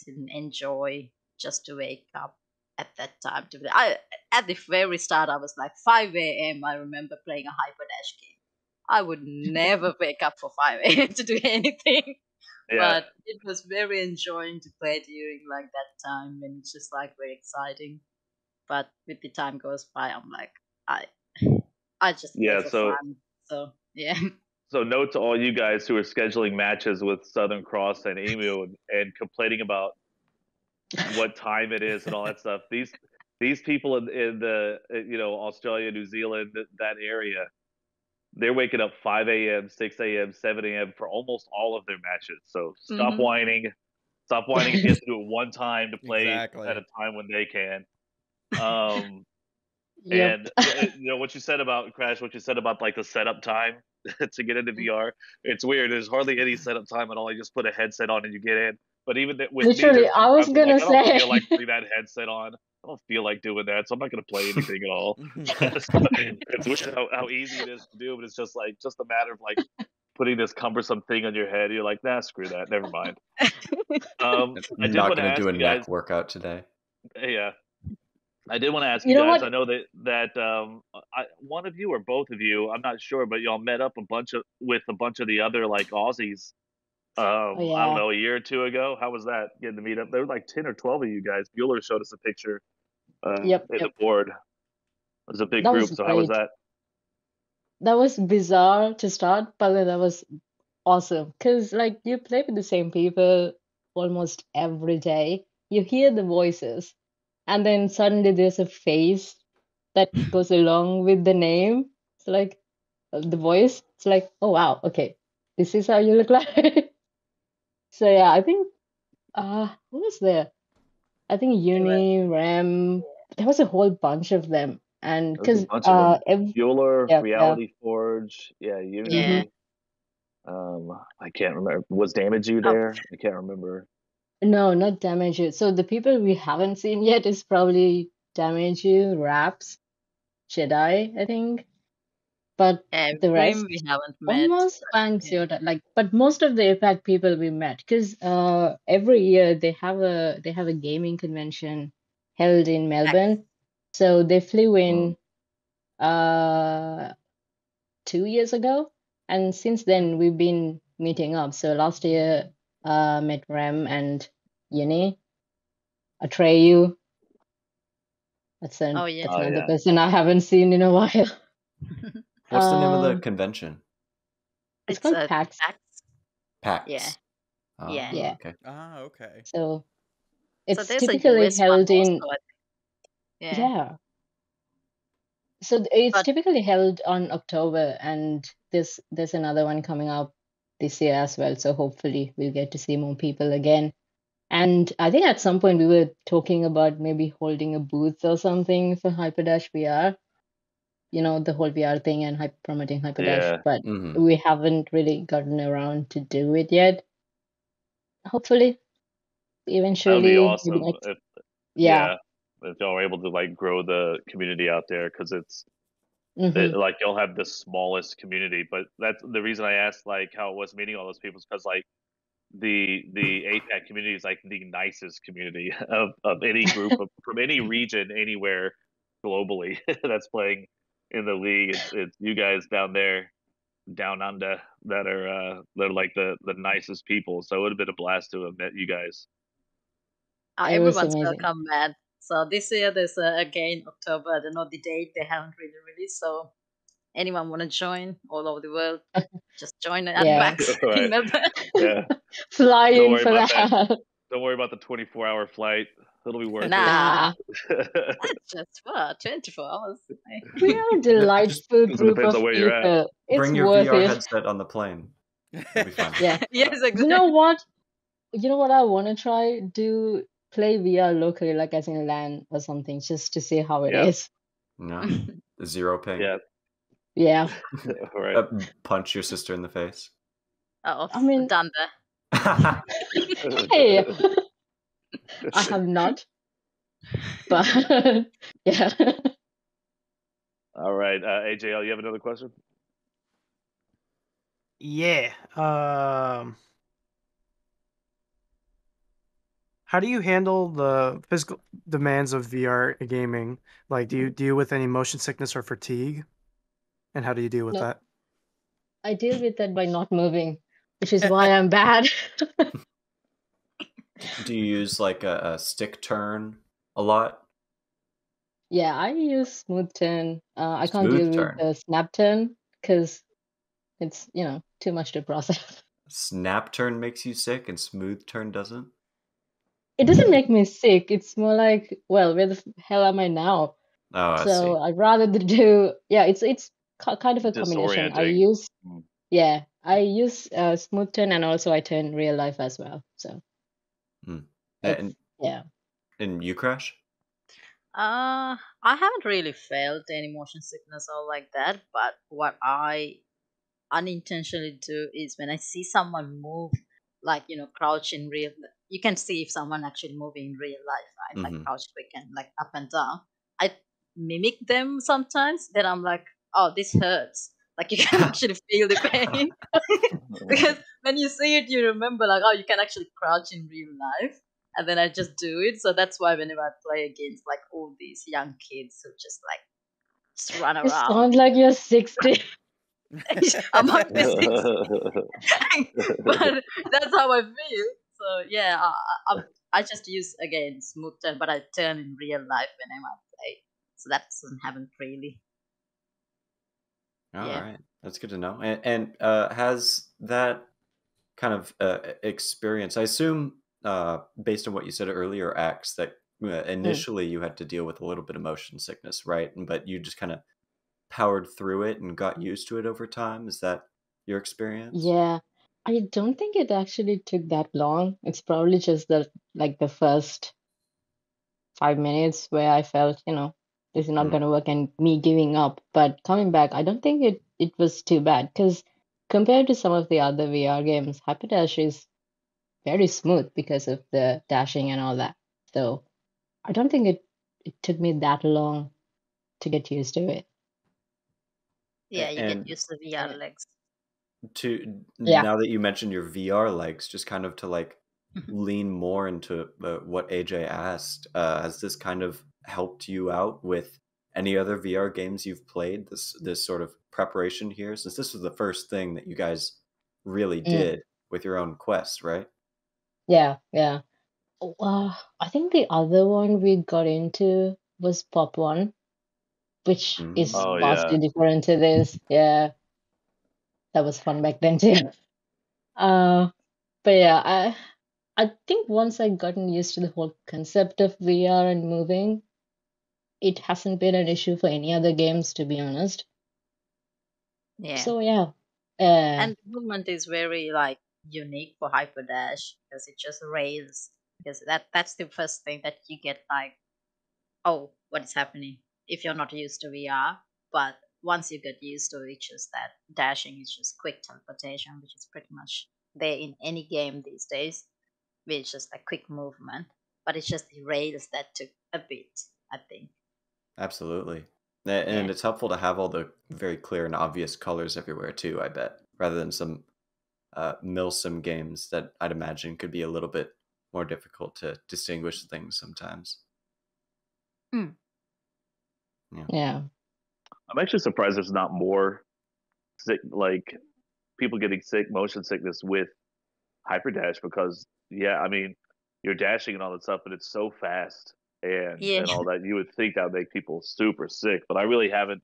didn't enjoy just to wake up at that time. At the very start, I was like 5 a.m. I remember playing a Hyperdash game. I would never wake up for 5 a.m. to do anything. Yeah. But it was very enjoying to play during like that time, and it's just like very exciting. But with the time goes by, I'm like, I just play Yeah, for so- fun. So yeah. So note to all you guys who are scheduling matches with Southern Cross and Emu and complaining about what time it is and all that stuff. These people in the Australia, New Zealand, that area, they're waking up 5 a.m., 6 a.m., 7 a.m. for almost all of their matches. So stop Mhm. whining. Stop whining if you have to do it one time to play Exactly. at a time when they can. Yep. And you know what you said about Crash, what you said about like the setup time to get into VR. It's weird. There's hardly any setup time at all. You just put a headset on and you get in. But even with Literally, me, I was sometimes I'm gonna like, I don't say. feel like putting that headset on. I don't feel like doing that, so I'm not going to play anything at all. It's weird how easy it is to do, but it's just a matter of like putting this cumbersome thing on your head. You're like, nah, screw that, never mind. I did I'm want not to going to ask do a you guys. neck workout today. Yeah, I did want to ask You you know guys. what? I know that one of you or both of you, I'm not sure, but y'all met up with a bunch of the other like Aussies. I don't yeah. know, a year or two ago. How was that getting to meet up? There were like 10 or 12 of you guys. Bueller showed us a picture Yep, in the yep. board. It was a big That group. was So how was great. that? That was bizarre to start, but then that was awesome. Because, like, you play with the same people almost every day. You hear the voices, and then suddenly there's a face that goes along with the name. It's like the voice. It's like, oh, wow, okay, this is how you look like. So, yeah, I think, who was there? I think Uni, Rem, there was a whole bunch of them. And There was a because, bunch of them. yeah, Bueller, yeah. Reality Forge, yeah, Unity. Yeah. I can't remember. Was Damage You Oh. there? I can't remember. No, not Damage You. So the people we haven't seen yet is probably Damage You, Raps, Jedi, I think. But the rest, Grim we haven't met. almost but Fangs yeah. Yoda. Like, but most of the APAC people we met, because every year they have a gaming convention held in Melbourne. So they flew in 2 years ago, and since then we've been meeting up. So last year, met Rem and Uni, Atreyu. That's Oh yeah. another yeah. person I haven't seen in a while. What's the name of the Um, convention? It's It's called a PAX. PAX. PAX. Yeah. Oh, Yeah. Yeah. Okay. Ah, okay. So So It's there's a typically US one held also, in, I think. Yeah. yeah. So it's But typically held on October, and there's another one coming up this year as well. So hopefully we'll get to see more people again. And I think at some point we were talking about maybe holding a booth or something for Hyperdash VR. You know, the whole VR thing and promoting Hyperdash, Yeah. but Mm-hmm. we haven't really gotten around to do it yet. Hopefully, That would be eventually, maybe awesome next. if Yeah. if y'all are able to like grow the community out there because Mm-hmm. like you'll have the smallest community. But that's the reason I asked like how it was meeting all those people is because like the APAC community is like the nicest community of any group from any region anywhere globally that's playing in the league. It's you guys down there down under that are like the nicest people. So it would have been a blast to have met you guys. It was everyone's amazing. welcome, man. So this year there's again October. I don't know the date. They haven't really released. So anyone want to join all over the world, just join at Yeah. Max All in right. Melbourne. Yeah. Fly Don't in worry for about that. that. Don't worry about the 24-hour flight. It'll be worth Nah, Nah. it. just what 24 hours. We are a Just delightful group Depends of on where you're at. people. It's bring your worth VR it. headset on the plane. It'll be fine. Yeah. Yes, You exactly. know what? You know what I want to try? Play VR locally, like as in LAN or something, just to see how it Yeah. is. No, zero ping. Yeah. Yeah. All right. Punch your sister in the face. Oh, I mean, done there. hey, I have not, but yeah. All right. AJL, you have another question? Yeah. How do you handle the physical demands of VR gaming? Like, do you deal with any motion sickness or fatigue? And how do you deal with No, that? I deal with that by not moving, which is why I'm bad. Do you use like a stick turn a lot? Yeah, I use smooth turn. I can't deal Smooth with turn. the snap turn because it's, too much to process. Snap turn makes you sick and smooth turn doesn't? It doesn't make me sick. It's more like, well, where the hell am I now? Oh, I see. So I'd rather do, yeah, it's kind of a combination. Disorienting. I use smooth turn and also I turn real life as well. So Hmm. it's, And yeah. you Crash? I haven't really felt any motion sickness or like that, but what I unintentionally do is when I see someone move, like crouch in real. You can see if someone actually moving in real life, right? Like Mhm. crouch quick and like up and down. I mimic them sometimes. Then I'm like, oh, this hurts. Like you can actually feel the pain because when you see it, you remember like, oh, you can actually crouch in real life. And then I just do it. So that's why whenever I play against like all these young kids who just run You around, sound like you're 60. I might be 60, but that's how I feel. So yeah, I just use again smooth turn, but I turn in real life whenever I play. So that doesn't happen really. All Yeah. right, that's good to know. And has that kind of experience? I assume, based on what you said earlier, Axe, that initially you had to deal with a little bit of motion sickness, right? But you just kind of powered through it and got used to it over time. Is that your experience? Yeah, I don't think it actually took that long. It's probably just the first 5 minutes where I felt, this is not Mm. going to work and me giving up. But coming back, I don't think it was too bad because compared to some of the other VR games, Hyperdash is very smooth because of the dashing and all that. So I don't think it took me that long to get used to it. Yeah, you get And used to VR legs. Yeah. now that you mentioned your VR legs, just kind of to like lean more into what AJ asked, has this kind of helped you out with any other VR games you've played? This sort of preparation here, since this was the first thing that you guys really did with your own quest, right? Yeah. I think the other one we got into was Pop One, which is Oh, yeah. vastly different to this. Yeah, that was fun back then too. But yeah, I think once I gotten used to the whole concept of VR and moving, it hasn't been an issue for any other games, to be honest. Yeah. So yeah, And the movement is very like unique for Hyperdash because it just rails. Because that's the first thing that you get like, oh, what is happening if you're not used to VR. But once you get used to it, it's just that dashing is just quick teleportation, which is pretty much there in any game these days. It's just a quick movement, but it's just the rails that took a bit, I think. Absolutely. Yeah. And it's helpful to have all the very clear and obvious colors everywhere too, I bet, rather than some milsim games that I'd imagine could be a little bit more difficult to distinguish things sometimes. yeah. I'm actually surprised there's not more sick, like people getting sick, motion sickness with Hyperdash because, yeah, I mean, you're dashing and all that stuff, but it's so fast Yeah. and all that. You would think that would make people super sick, but I really haven't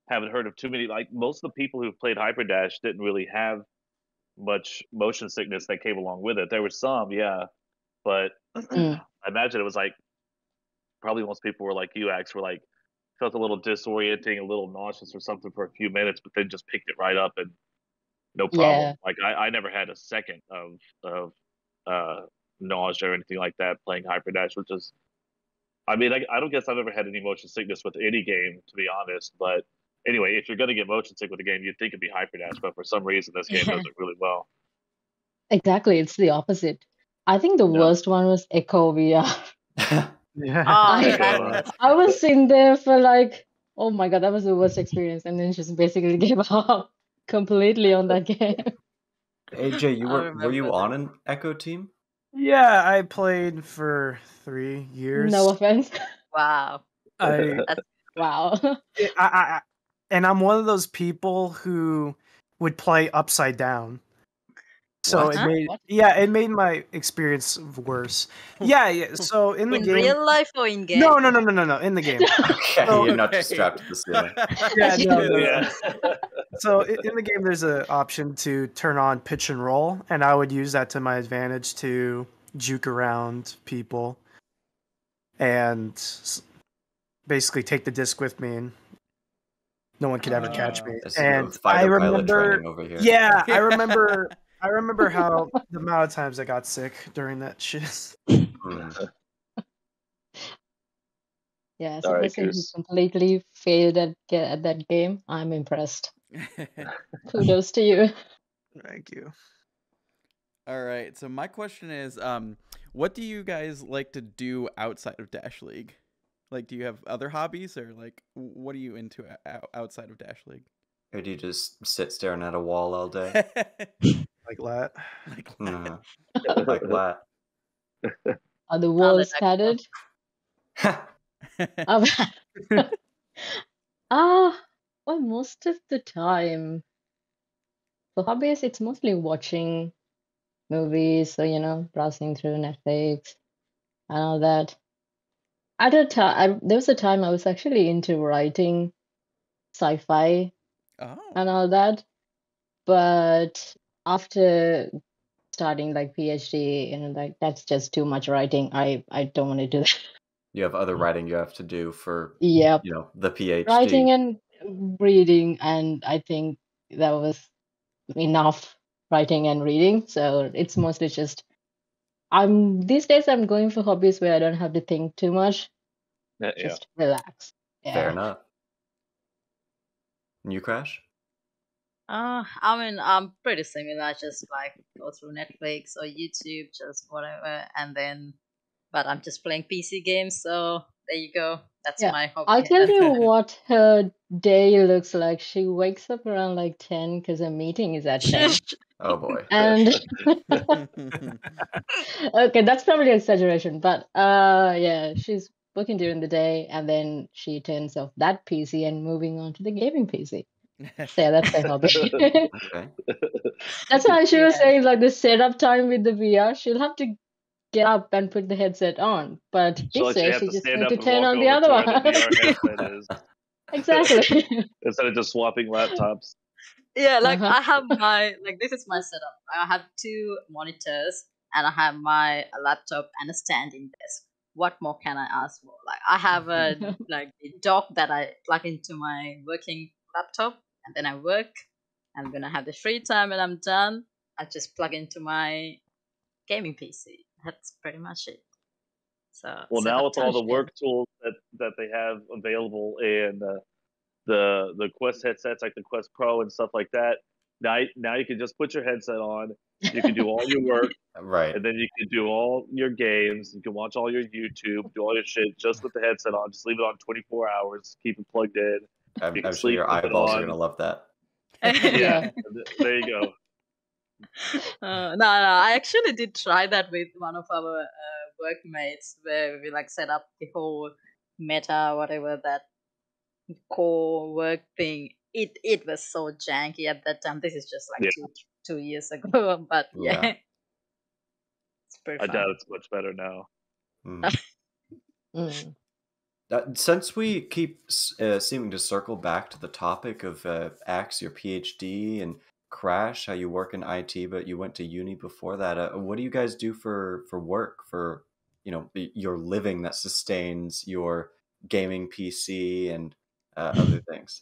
heard of too many. Like most of the people who've played Hyperdash didn't really have much motion sickness that came along with it. There was some, yeah, but Mm. I imagine it was like probably most people were like you, Ax, were like felt a little disorienting, a little nauseous or something for a few minutes, but then just picked it right up and no problem. Yeah. Like I never had a second of nausea or anything like that playing Hyperdash, which is, I mean, I don't guess I've ever had any motion sickness with any game, to be honest. But anyway, if you're going to get motion sick with a game, you'd think it'd be Hyperdash, but for some reason, this game does it really well. Exactly, it's the opposite. I think the worst one was Echo VR. Yeah. Oh, yeah. I was sitting there for like, oh my god, that was the worst experience, and then just basically gave up completely on that game. AJ, I were you remember on an Echo team? Yeah, I played for 3 years. No offense. Wow. I, Wow. and I'm one of those people who would play upside down. So What? it made my experience worse. Yeah. So in the In game, real life or in game? no, in the game. Okay, Oh, you're not just strapped to the ceiling. Yeah, no. Yeah. So in the game, there's an option to turn on pitch and roll, and I would use that to my advantage to juke around people and basically take the disc with me, and no one could ever catch me. This is a And fighter pilot training over here. yeah, I remember how the amount of times I got sick during that shit. Yeah, so All right, person who Goose. completely failed at that game, I'm impressed. Kudos to you. Thank you. All right. So my question is, what do you guys like to do outside of Dash League? Like, do you have other hobbies, or like, what are you into outside of Dash League? Or do you just sit staring at a wall all day? Like that. No. Like that. Are the walls padded? Well, most of the time, for hobbies, it's mostly watching movies, so browsing through Netflix and all that. At a time, there was a time I was actually into writing sci-fi and all that, but after starting like PhD, like that's just too much writing. I don't want to do that. You have other writing you have to do for Yep. the PhD. Writing and reading, and I think that was enough writing and reading. So it's mostly just these days I'm going for hobbies where I don't have to think too much. Just relax. Yeah. Fair enough. And you, Crash? I mean, I'm pretty similar. I just like go through Netflix or YouTube, just whatever, and then. But I'm just playing PC games, so there you go. That's my hobby. I'll tell you what her day looks like. She wakes up around like 10 because her meeting is at 10. Oh boy. And okay, that's probably an exaggeration, but yeah, she's working during the day, and then she turns off that PC and moving on to the gaming PC. So yeah, that's her hobby. Okay. That's why she was saying like the setup time with the VR. She'll have to get up and put the headset on, but this way she just need to turn on the other one. Exactly. Instead of just swapping laptops. Yeah, like I have this is my setup. I have 2 monitors, and I have my laptop and a standing desk. What more can I ask for? Like I have a like a dock that I plug into my working laptop, and then I work. I'm gonna have the free time, and I'm done. I just plug into my gaming PC. That's pretty much it. So Well, set now up with all the touchscreen. work tools that they have available and the Quest headsets like the Quest Pro and stuff like that, now you can just put your headset on. You can do all your work, Right. and then you can do all your games. You can watch all your YouTube, do all your shit just with the headset on. Just leave it on 24 hours. Keep it plugged in. You can I'm sure sleep your with it eyeballs are on. gonna love that. Yeah, there you go. No, I actually did try that with one of our workmates, where we like set up the whole meta, whatever that core work thing. It was so janky at that time. This is just like Yeah. 2 years ago, but yeah, Yeah. it's pretty I fun. doubt it's much better now. Mm. Since we keep seeming to circle back to the topic of Axe, your PhD, and Crash, how you work in IT, but you went to uni before that. What do you guys do for work, for your living that sustains your gaming PC and other things?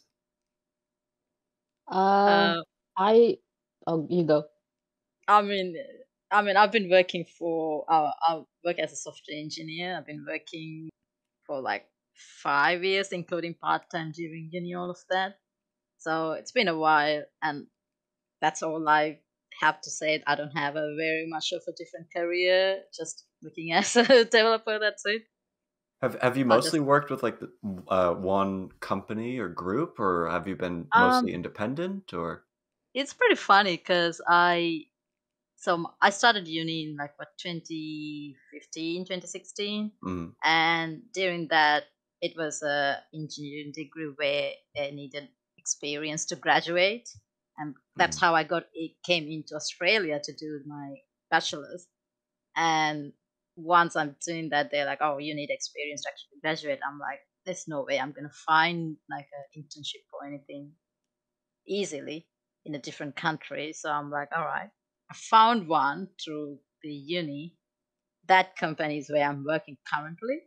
Uh, You go. I mean, I've been working for. I work as a software engineer. I've been working for like 5 years, including part time during uni, all of that. So it's been a while, and that's all I have to say. I don't have a very much of a different career. Just looking as a developer. That's it. Have you I mostly just worked with like one company or group, or have you been um, mostly independent, or? it's pretty funny because I started uni in like what 2015, 2016, Mm, and during that it was a engineering degree where I needed experience to graduate, and that's mm. how I came into Australia to do my bachelor's. And once I'm doing that, they're like, "Oh, you need experience to actually graduate." I'm like, "There's no way I'm gonna find like an internship or anything easily in a different country." So I'm like, "All right." I found one through the uni. That company is where I'm working currently.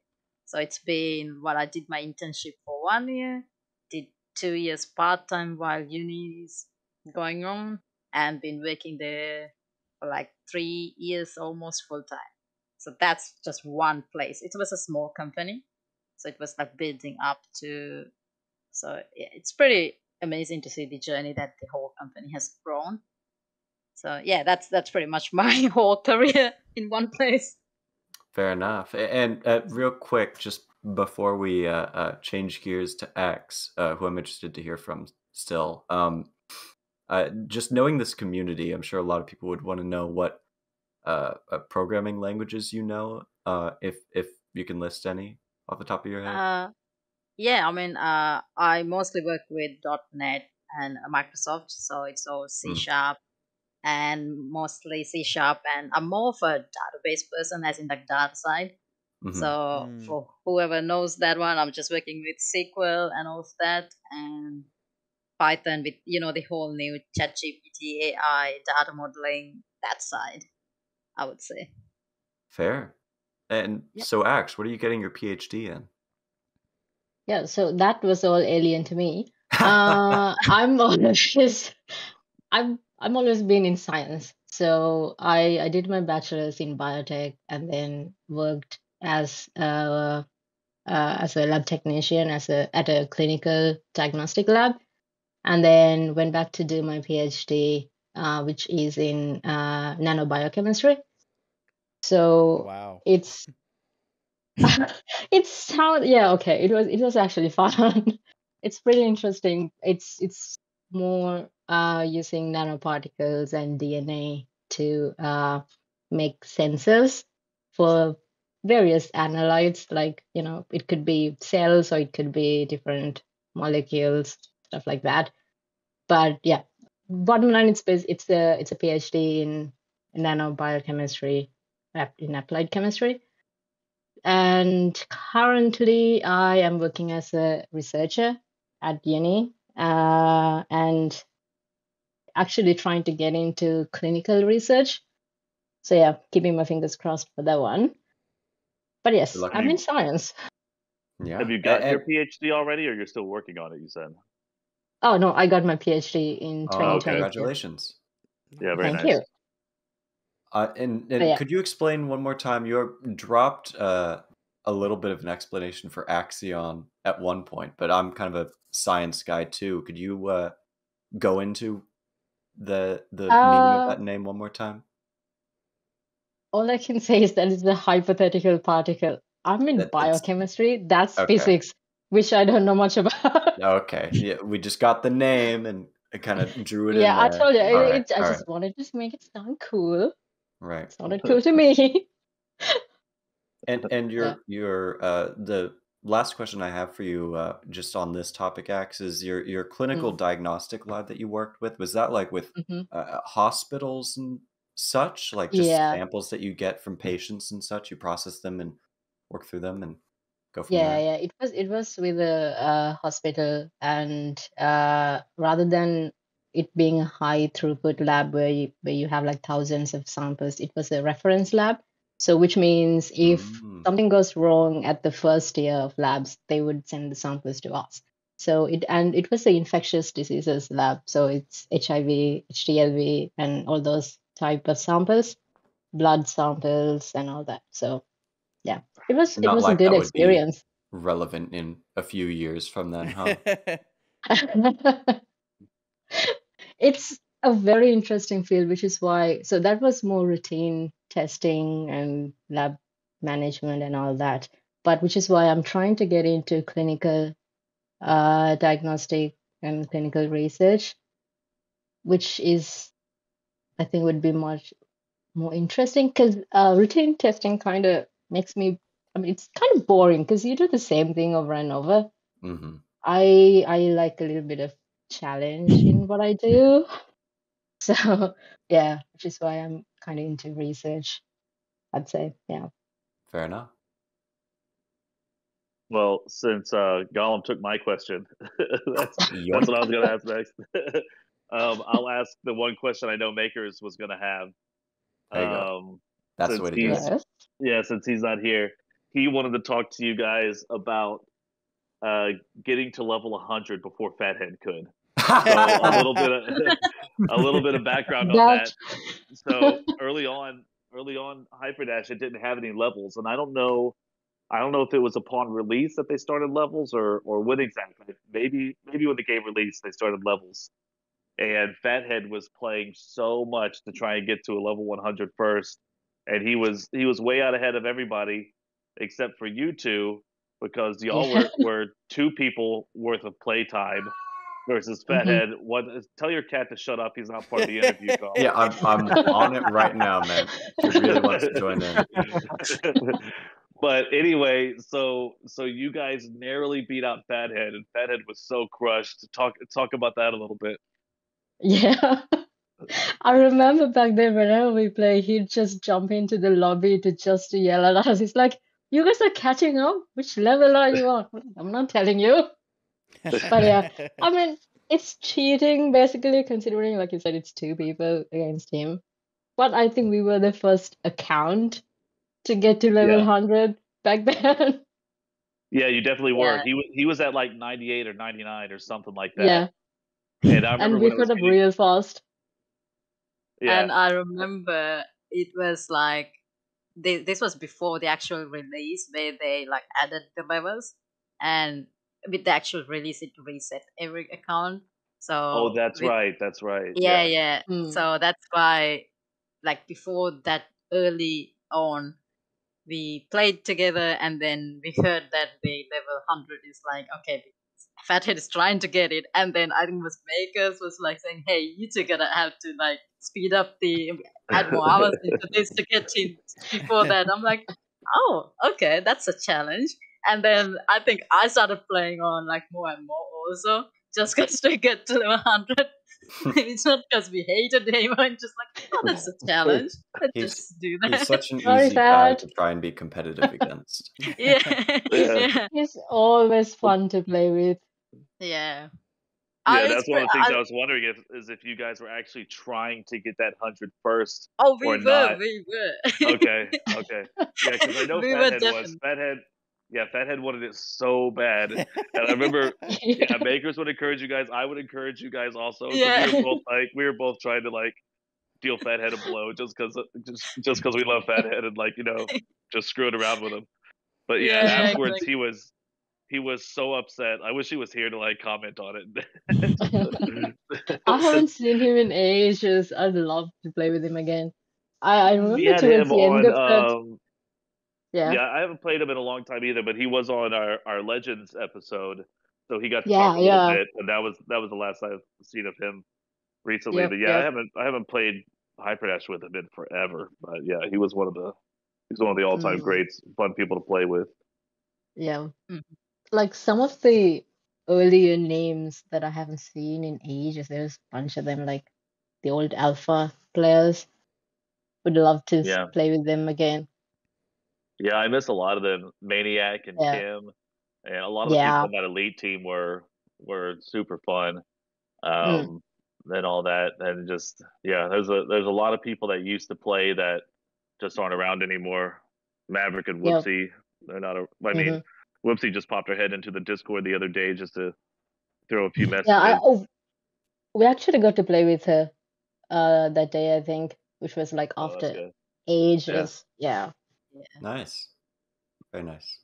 So it's been what I did my internship for 1 year, did 2 years part time while uni is going on, and been working there for like 3 years almost full time. So that's just one place. It was a small company, so it was like building up to. So yeah, it's pretty amazing to see the journey that the whole company has grown. So yeah, that's pretty much my whole career in one place. Fair enough. And real quick, just before we change gears to X, who I'm interested to hear from still, just knowing this community, I'm sure a lot of people would want to know what programming languages you know, if you can list any off the top of your head. Yeah, I mostly work with .NET and Microsoft, so it's all C Mm, Sharp and mostly C Sharp. And I'm more of a database person, as in the data side. mhm. So for whoever knows that one, I'm just working with SQL and all of that, and Python with the whole new ChatGPT AI data modeling that side. I would say. Fair. And Yep. so, Ax, what are you getting your PhD in? Yeah, so that was all alien to me. I'm always I'm always been in science. So I did my bachelor's in biotech and then worked as a lab technician at a clinical diagnostic lab, and then went back to do my PhD, which is in nanobiochemistry. So Wow. it's okay. It was actually fun. It's pretty interesting. It's more using nanoparticles and DNA to make sensors for various analytes, like it could be cells or it could be different molecules, stuff like that. But yeah, bottom line, it's a PhD in nanobiochemistry, in applied chemistry. And currently, I am working as a researcher at uni, and actually trying to get into clinical research. So yeah, keeping my fingers crossed for that one. But yes, Good luck. I'm in science. Yeah. Have you got your PhD already, or you're still working on it? You said. Oh no, I got my PhD in Oh, 2022. congratulations. Yeah, very Thank nice. you. And yeah. could you explain one more time? You dropped a little bit of an explanation for Axion at one point, but I'm kind of a science guy too. Could you go into the meaning of that name one more time? All I can say is that it's a hypothetical particle. I'm in biochemistry. That's Okay. physics, which I don't know much about. Okay. Yeah, we just got the name and it kind of drew it in Yeah, I there. told you. All right. I All just right. wanted to make it sound cool. Right. It sounded cool to me. And your the last question I have for you, just on this topic, Axe, is your clinical diagnostic lab that you worked with. Was that like with hospitals and such, like just samples that you get from patients and such? You process them and work through them and go from there. Yeah. It was with a hospital, and rather than it being a high throughput lab where you have like thousands of samples, it was a reference lab. So which means if something goes wrong at the first tier of labs, they would send the samples to us. So it was the infectious diseases lab. So it's HIV, HTLV, and all those type of samples, blood samples, and all that. So yeah, it was Not a like good that would be experience. relevant in a few years from then, huh? It's a very interesting field, which is why, so that was more routine testing and lab management and all that, but which is why I'm trying to get into clinical diagnostic and clinical research, which is, I think, would be much more interesting, because routine testing kind of makes me, I mean, it's kind of boring because you do the same thing over and over. I like a little bit of challenge in what I do. So yeah, which is why I'm kind of into research, I'd say. Yeah. Fair enough. Well, since Gollum took my question, that's what I was going to ask next. I'll ask the one question I know Makers was going to have. There you go. That's the way to do it. Yeah, since he's not here, he wanted to talk to you guys about getting to level 100 before Fathead could. So a little bit of background on that. So early on Hyperdash, it didn't have any levels, and I don't know if it was upon release that they started levels or when exactly. Maybe when the game released they started levels. And Fathead was playing so much to try and get to a level 100 first, and he was way out ahead of everybody except for you two, because y'all were 2 people worth of playtime versus Fathead. Tell your cat to shut up. He's not part of the interview call. Yeah, I'm on it right now, man. He really wants to join in. But anyway, so you guys narrowly beat out Fathead, and Fathead was so crushed. Talk about that a little bit. Yeah. I remember back then whenever we play, he'd just jump into the lobby to yell at us. He's like, "You guys are catching up? Which level are you on?" I'm not telling you. But yeah, I mean, it's cheating basically, considering, like you said, it's 2 people against him. But I think we were the first account to get to level 100 back then. Yeah, you definitely were. He was at like 98 or 99 or something like that. Yeah. And I remember we put up real fast. Yeah. And I remember it was like this was before the actual release where they like added the levels, and with the actual release it reset every account. So that's right. Yeah. So that's why, like, before that, early on we played together, and then we heard that the level 100 is like, okay, Fathead is trying to get it, and then I think it was Makers was like saying, hey, you two gonna have to like speed up add more hours into this to get in before that. I'm like, oh, okay, that's a challenge. And then I think I started playing on like more and more also, just because to get to 100. It's not because we hated him, I'm just like, oh, that's a challenge. Let's just do that. He's such an easy guy to try and be competitive against. Yeah. He's always fun to play with. Yeah. Yeah, that's one of the things I was wondering is if you guys were actually trying to get that 100 first Oh, or we not. were. Okay. Yeah, because I know We were Fathead was. definitely. Fathead wanted it so bad. And I remember, yeah, Makers would encourage you guys. I would encourage you guys also because Yeah. we were both trying to like deal Fathead a blow just because we love Fathead and like just screwing around with him. But yeah, Yeah, afterwards exactly. he was so upset. I wish he was here to like comment on it. I haven't seen him in ages. I'd love to play with him again. I We remember had towards him the end of that. on. Yeah. Yeah, I haven't played him in a long time either, but he was on our Legends episode, so he got to talk Yeah, a little yeah. bit, and that was the last I've seen of him recently. Yep, But yeah, yep. I haven't played Hyperdash with him in forever. But yeah, he's one of the all-time Mm, greats, fun people to play with. yeah. Mhm. Like some of the earlier names that I haven't seen in ages, there's a bunch of them, like the old alpha players. Would love to Yeah, play with them again. yeah, I miss a lot of them. Maniac and Yeah. Kim, and a lot of the people Yeah. on that elite team were super fun. Mm, And all that, and just yeah, there's a lot of people that used to play that just aren't around anymore. Maverick and yep. Whoopsie, they're not. I mean, Hmm. Whoopsie just popped her head into the Discord the other day just to throw a few Yeah, messages. we actually got to play with her that day, I think, which was like Oh, that's after good. ages. Yeah. Nice. Very nice.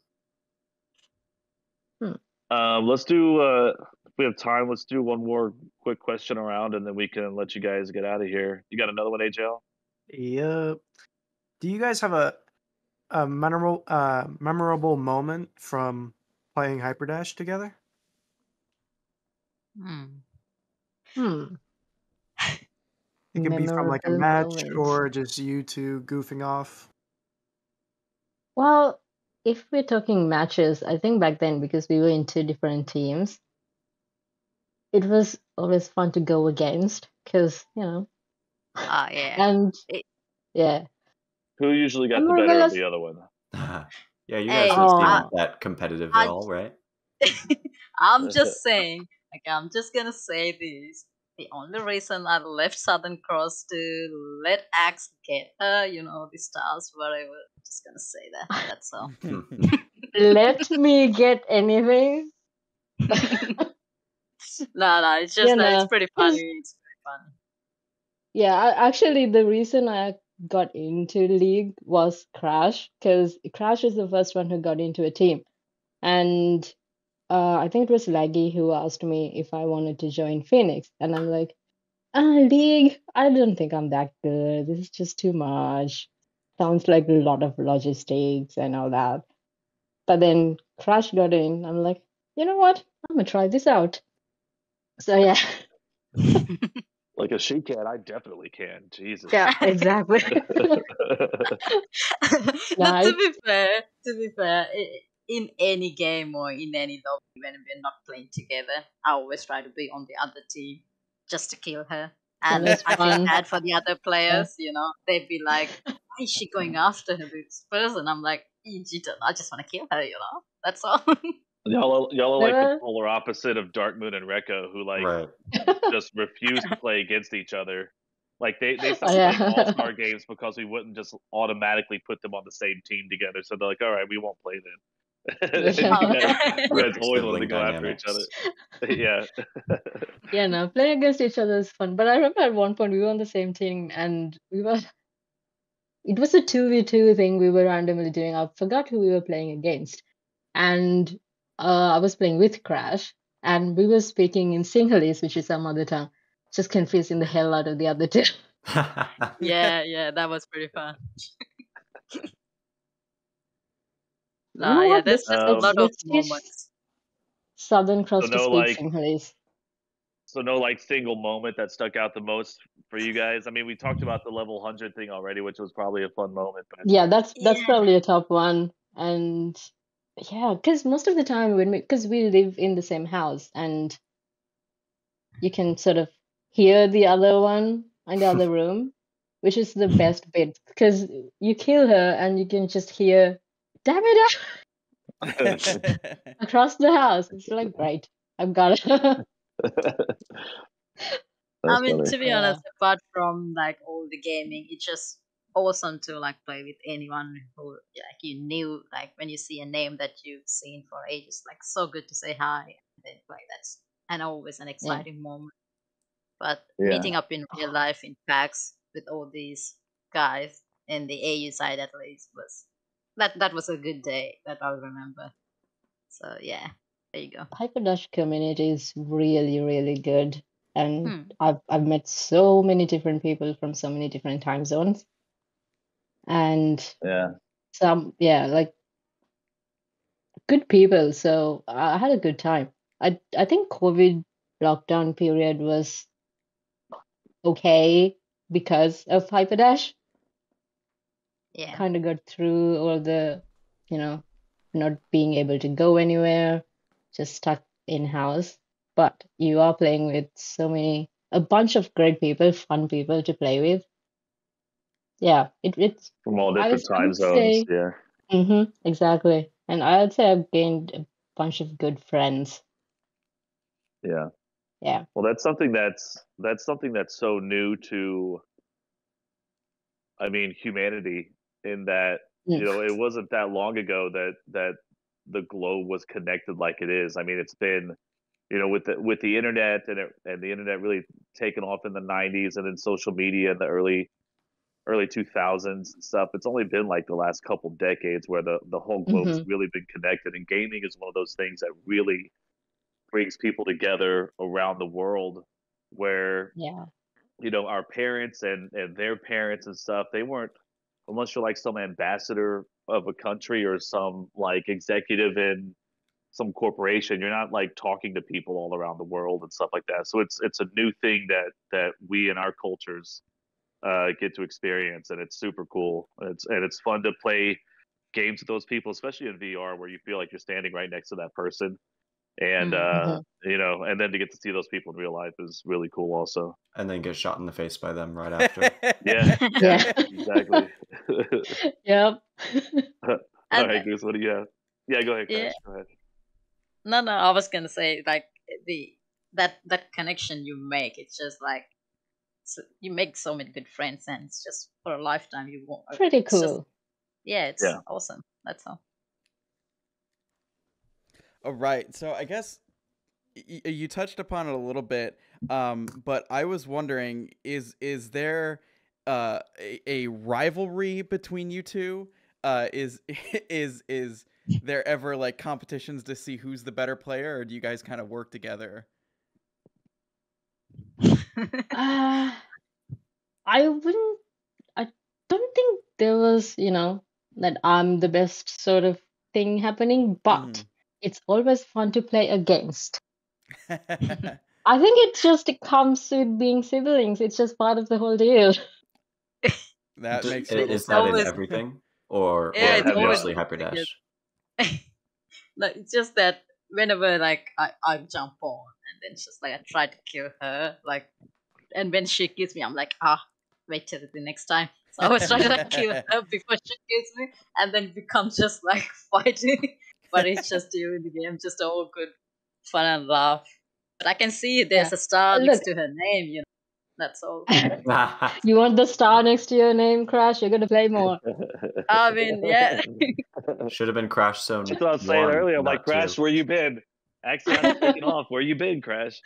Hmm. Let's do. If we have time, let's do one more quick question around, and then we can let you guys get out of here. You got another one, AJL? Yep. Do you guys have a memorable moment from playing Hyperdash together? Hmm. Hmm. It could be from like a Memorable match moment. or just you two goofing off. Well, if we're talking matches, I think back then, because we were in two different teams, it was always fun to go against because, Ah, yeah. and It, yeah. Who usually got the Memorable better of as the other one? Yeah, you guys hey, don't seem oh, that competitive at I, all, right? I'm just saying. Okay, I'm just gonna say this. The only reason I left Southern Cross to let Axe get her, the stars, whatever. I'm just gonna say that. That's all. let me get anything. No, it's just that it's pretty funny. 'Cause, It's pretty funny. yeah, actually, the reason I got into League was Crash, because Crash is the first one who got into a team. And I think it was Laggy who asked me if I wanted to join Phoenix. And I'm like, League, I don't think I'm that good. This is just too much. Sounds like a lot of logistics and all that. But then Crash got in. I'm like, you know what? I'm gonna try this out. So yeah. Like a she can, I definitely can. Jesus. Yeah, exactly. But Nice. to be fair, in any game or in any lobby when we're not playing together, I always try to be on the other team just to kill her. And It's I feel fun. bad for the other Yeah. players, they'd be like, why is she going after this person? I'm like, I just want to kill her, that's all. Y'all are like the Never. polar opposite of Dark Moon and Rekka, who like Right. just refuse to play against each other. Like they Oh, stopped playing yeah. All-Star games because we wouldn't just automatically put them on the same team together. So they're like, all right, we won't play then. And you guys Perfect always wanted to sibling go after each dynamics. other. Yeah. Yeah, no, playing against each other is fun. But I remember at one point we were on the same team and it was a 2v2 thing we were randomly doing. I forgot who we were playing against. And I was playing with Crash and we were speaking in Sinhalese, which is our mother tongue, just confusing the hell out of the other two. Yeah, that was pretty fun. You know Yeah, what? there's just a lot of Let's teach moments. Southern Cross So to no speak like Sinhalese. single moment that stuck out the most for you guys. I mean, we talked about the level 100 thing already, which was probably a fun moment. But Yeah, that's Yeah. probably a top one. And yeah, because most of the time because we live in the same house and you can sort of hear the other one in the other room, which is the best bit because you kill her and you can just hear, damn it, across the house. It's like, great, I've got it. I That's mean, funny. to be honest, apart from like all the gaming, it's just awesome to like play with anyone who like you knew. Like when you see a name that you've seen for ages, like so good to say hi. And then like that's and always an exciting moment. But Yeah. meeting up in real life in packs with all these guys in the AU side at least was that was a good day that I'll remember. So yeah, there you go. Hyperdash community is really, really good. And Hmm. I've met so many different people from so many different time zones. And Yeah. like good people. So I had a good time. I think COVID lockdown period was okay because of Hyperdash. Yeah. Kind of got through all the, not being able to go anywhere, just stuck in house. But you are playing with a bunch of great people, fun people to play with. Yeah, it's From all I different I time would zones. say, Yeah. exactly. And I'd say I've gained a bunch of good friends. Yeah. Yeah. Well, that's something that's so new to, I mean, humanity, in that, it wasn't that long ago that the globe was connected like it is. I mean, it's been, with the internet, and the internet really taken off in the 90s, and then social media in the early 2000s and stuff. It's only been like the last couple decades where the whole globe's really been connected, and gaming is one of those things that really brings people together around the world, where Yeah. our parents and their parents and stuff, they weren't, unless you're like some ambassador of a country or some like executive in some corporation, you're not like talking to people all around the world and stuff like that. So it's a new thing that we in our cultures get to experience, and it's super cool. It's fun to play games with those people, especially in VR, where you feel like you're standing right next to that person, and and then to get to see those people in real life is really cool also. And then get shot in the face by them right after. Yeah, Yeah. exactly. Yep. All And right, Goose, what do you have? Yeah, go ahead, yeah, Crash. Go ahead. no, I was gonna say like that connection you make. It's just like you make so many good friends, and it's just for a lifetime. You won't. Pretty It's just cool. yeah, it's Yeah. awesome. That's all. All right. So I guess you touched upon it a little bit, but I was wondering, is there a rivalry between you two? Is is there ever like competitions to see who's the better player, or do you guys kind of work together? Uh, I wouldn't. I don't think there was, that I'm the best sort of thing happening, but it's always fun to play against. I think it comes with being siblings. It's just part of the whole deal. That makes total Is sense. that in Always- everything, or Yeah, it's always mostly Hyperdash? Like it's just that whenever like I jump on, and then it's just like I try to kill her, like, and when she kills me, I'm like, wait till the next time. So I always try to like kill her before she kills me, and then it becomes just like fighting. But it's just during the game, just all good fun and laugh. But I can see there's a star Look. next to her name, That's all. You want the star next to your name, Crash? You're gonna play more. I mean, yeah. Should have been Crashzone. That's what I was saying 1, earlier. I'm like, not Crash, 2. where you been? Axion's taking off. Where you been, Crash?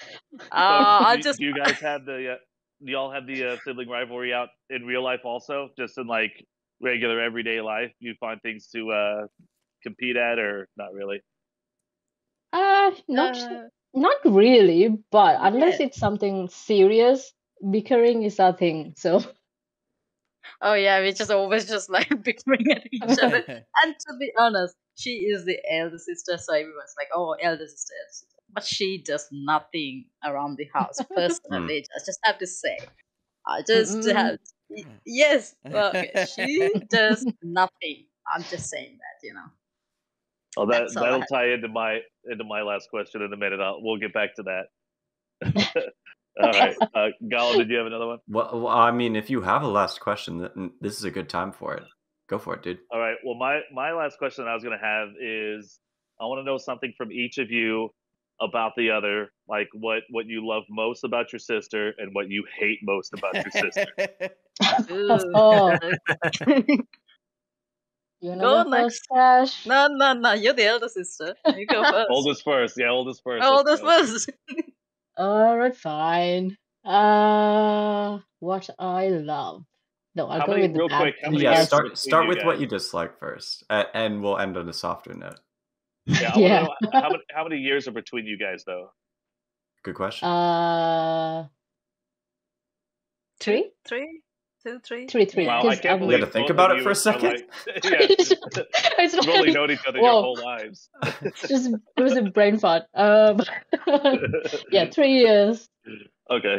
I do, just do you guys have do y'all have the sibling rivalry out in real life also? Just in like regular everyday life, you find things to compete at, or not really? Not really, but unless Yeah. it's something serious, bickering is our thing. So Oh yeah, we just always just like bickering at each other. And to be honest, she is the elder sister, so everyone's like, "Oh, elder sister, elder sister." But she does nothing around the house personally. I just have to say, I just have. Yes, well, okay, she does nothing. I'm just saying that. Oh, That's all I that'll have. tie into my last question in a minute. We'll get back to that. All right, Galo, did you have another one? Well, I mean, if you have a last question, this is a good time for it. Go for it, dude. All right. Well, my last question that I was going to have is, I want to know something from each of you about the other, like what you love most about your sister and what you hate most about your sister. Ooh. Oh, you wanna Go go next. first, Crash? No. You're the elder sister. You go first. Oldest first, yeah, oldest first. Oldest let's go. first. Alright, fine. What I love. No, I'll How go many, with the real bad quick, how many things Yeah, years first. between start you with what guys? you dislike first, and we'll end on a softer note. Yeah, I want to Yeah. know how many years are between you guys though. Good question. Three? 3, 2, 3. Three. Yeah. Wow, I Because can't I'm You believe got to think both about of it for a you are second. like, yeah, it's you've only like, known each other your whoa, whole lives. it was a brain fart. Yeah, 3 years. Okay.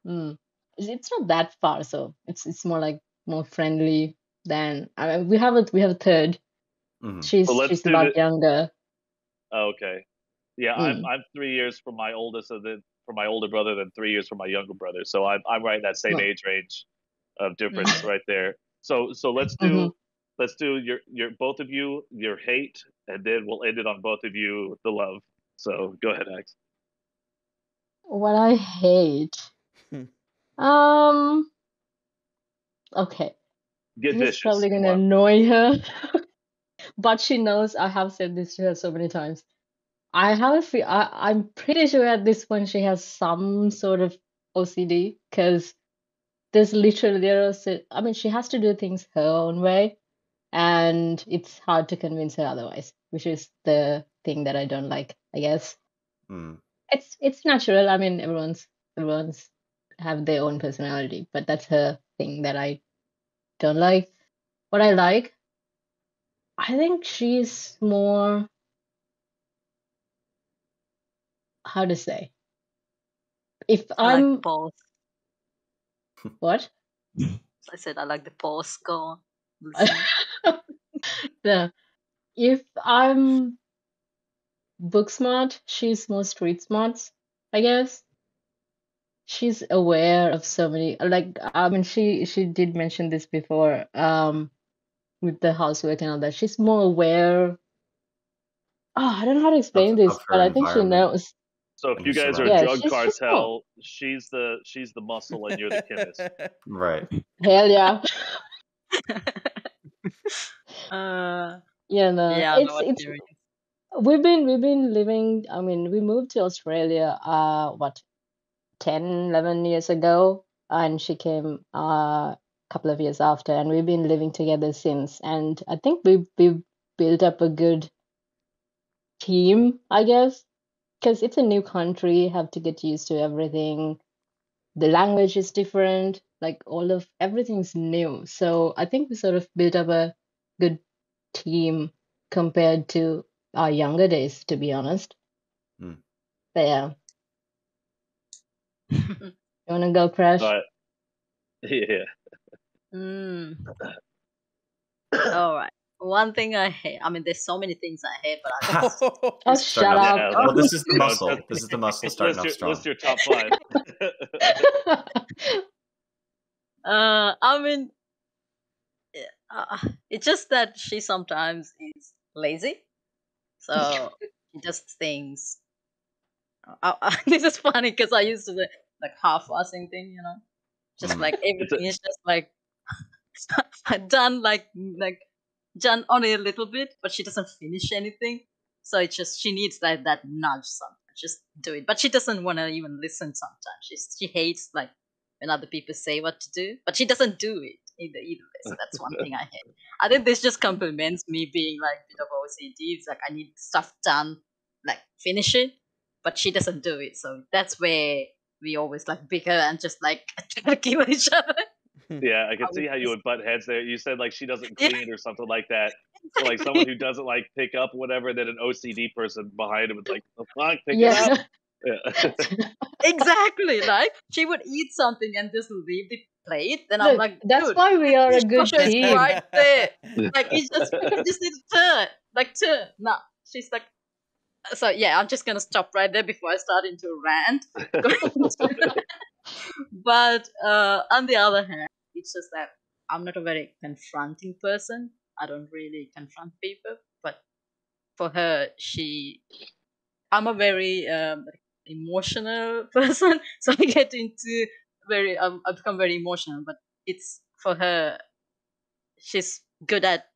Mm. It's not that far, so it's more friendly than I mean, we have a third. Mhm. So let's She's do about the. younger. Okay. Yeah, Mm. I'm 3 years from my oldest, and then from my older brother, then 3 years from my younger brother. So I'm right in that same Oh. age range of difference right there. So let's Mhm. do your both of you your hate, and then we'll end it on both of you the love. So go ahead, Ax. What I hate. Um. Okay. Get This is vicious. probably Come gonna on. annoy her, but she knows I have said this to her so many times. I have a feel, I'm pretty sure at this point she has some sort of OCD because I mean, she has to do things her own way, and it's hard to convince her otherwise, which is the thing that I don't like, I guess. Mm. It's natural. I mean, everyone's have their own personality, but that's her thing that I don't like. What I like, I think she's more, how to say, if I like the I'm pause. what? I said I like the pause. Go on. Listen. Yeah. If I'm book smart, she's more street smart, I guess. She's aware of so many, like, I mean, she did mention this before, with the housework and all that. She's more aware. Oh, I don't know how to explain this, Of but her I think she environment knows. So if and you her guys are Yeah, surroundings. drug she's more. cartel, she's the muscle and you're the chemist. Right. Hell yeah. Yeah, no. Yeah, I know what It's you mean. we've been living, I mean, we moved to Australia what, 10, 11 years ago, and she came a couple of years after, and we've been living together since. And I think we built up a good team, I guess, because it's a new country, have to get used to everything. The language is different, like everything's new. So I think we sort of built up a good team compared to our younger days, to be honest. Mm. But yeah, you wanna go, Crash? But yeah. Mm. All right. One thing I hate. I mean, there's so many things I hate, but I just. Oh, Starting shut off. up. Yeah, Well, this is the you know, muscle. This is the muscle starting off strong. list your top 5. I mean, it's just that she sometimes is lazy, so she does things. This is funny because I used to do like half-assing thing, just Mm. like It's a, everything is just like done like done only a little bit, but she doesn't finish anything. So it's just she needs like that nudge sometimes. Just do it, but she doesn't want to even listen. Sometimes she hates like when other people say what to do, but she doesn't do it either way. So that's one thing I hate. I think this just compliments me being like a bit of OCD. It's like I need stuff done, like finish it, but she doesn't do it. So that's where we always like bicker and just like try to kill each other. yeah, I can I would see how you just- would butt heads there. You said like she doesn't Yeah. clean or something like that. So like someone who doesn't like pick up whatever, then an OCD person behind him is like, the fuck, pick it up. Yeah. Exactly, like she would eat something and just leave the plate. Then I'm Look, like, that's dude, why we are a the good dishwasher is team. right there. Like you just need to turn. No, she's like, so yeah. I'm just gonna stop right there before I start into a rant. But on the other hand, it's just that I'm not a very confronting person. I don't really confront people, but for her, I'm a very emotional person, so I get into I become very emotional. But it's for her, she's good at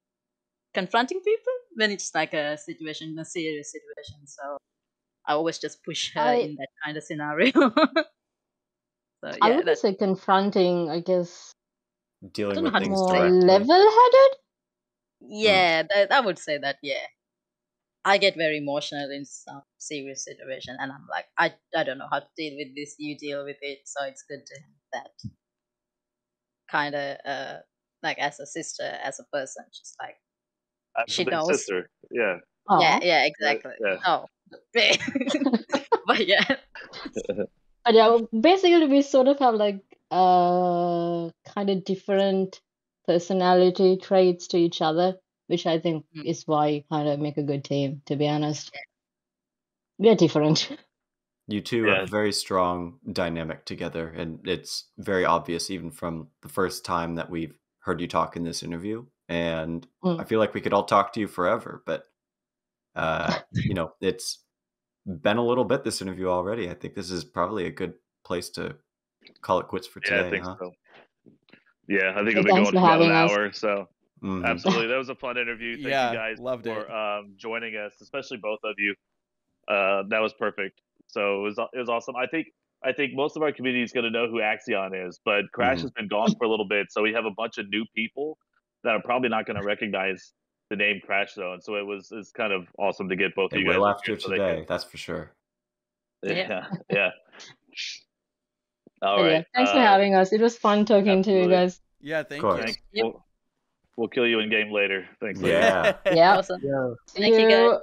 confronting people when it's like a situation, a serious situation. So I always just push her in that kind of scenario. So I yeah, wouldn't say confronting. I guess I Dealing don't know with how to things more explain. directly. level-headed. Yeah, I would say that. Yeah, I get very emotional in some serious situation, and I'm like, I don't know how to deal with this. You deal with it, so it's good to have that kind of like as a sister, as a person. She's like As she a big knows. sister. Yeah. Yeah, Aw. yeah, Yeah. exactly. Yeah. Oh, but yeah, But yeah, basically we sort of have like kind of different personality traits to each other, which I think Mm. is why kind of make a good team, to be honest. We are different. You two Yeah. have a very strong dynamic together, and it's very obvious even from the first time that we've heard you talk in this interview. And I feel like we could all talk to you forever, but you know, it's been a little bit this interview already. I think this is probably a good place to call it quits for Yeah, I today, think huh? so. Yeah, I think So we've been thanks going for for about an having us. hour, so Mhm. absolutely. That was a fun interview. Thank Yeah, you guys loved for it. joining us, especially both of you. That was perfect. So it was awesome. I think most of our community is going to know who Axion is, but Crash Mhm. has been gone for a little bit, so we have a bunch of new people that are probably not going to recognize the name Crash Zone. So it's kind of awesome to get both They of you guys will up after here so they today, can. that's for sure. yeah. Yeah. All But yeah, right. thanks for having us. It was fun talking to you Absolutely. guys. Yeah, Of thank course. you. Thanks. Yep. We'll kill you in game later. Thanks, later. Yeah. Yeah. Awesome. Yeah. See Thank you, guys. you.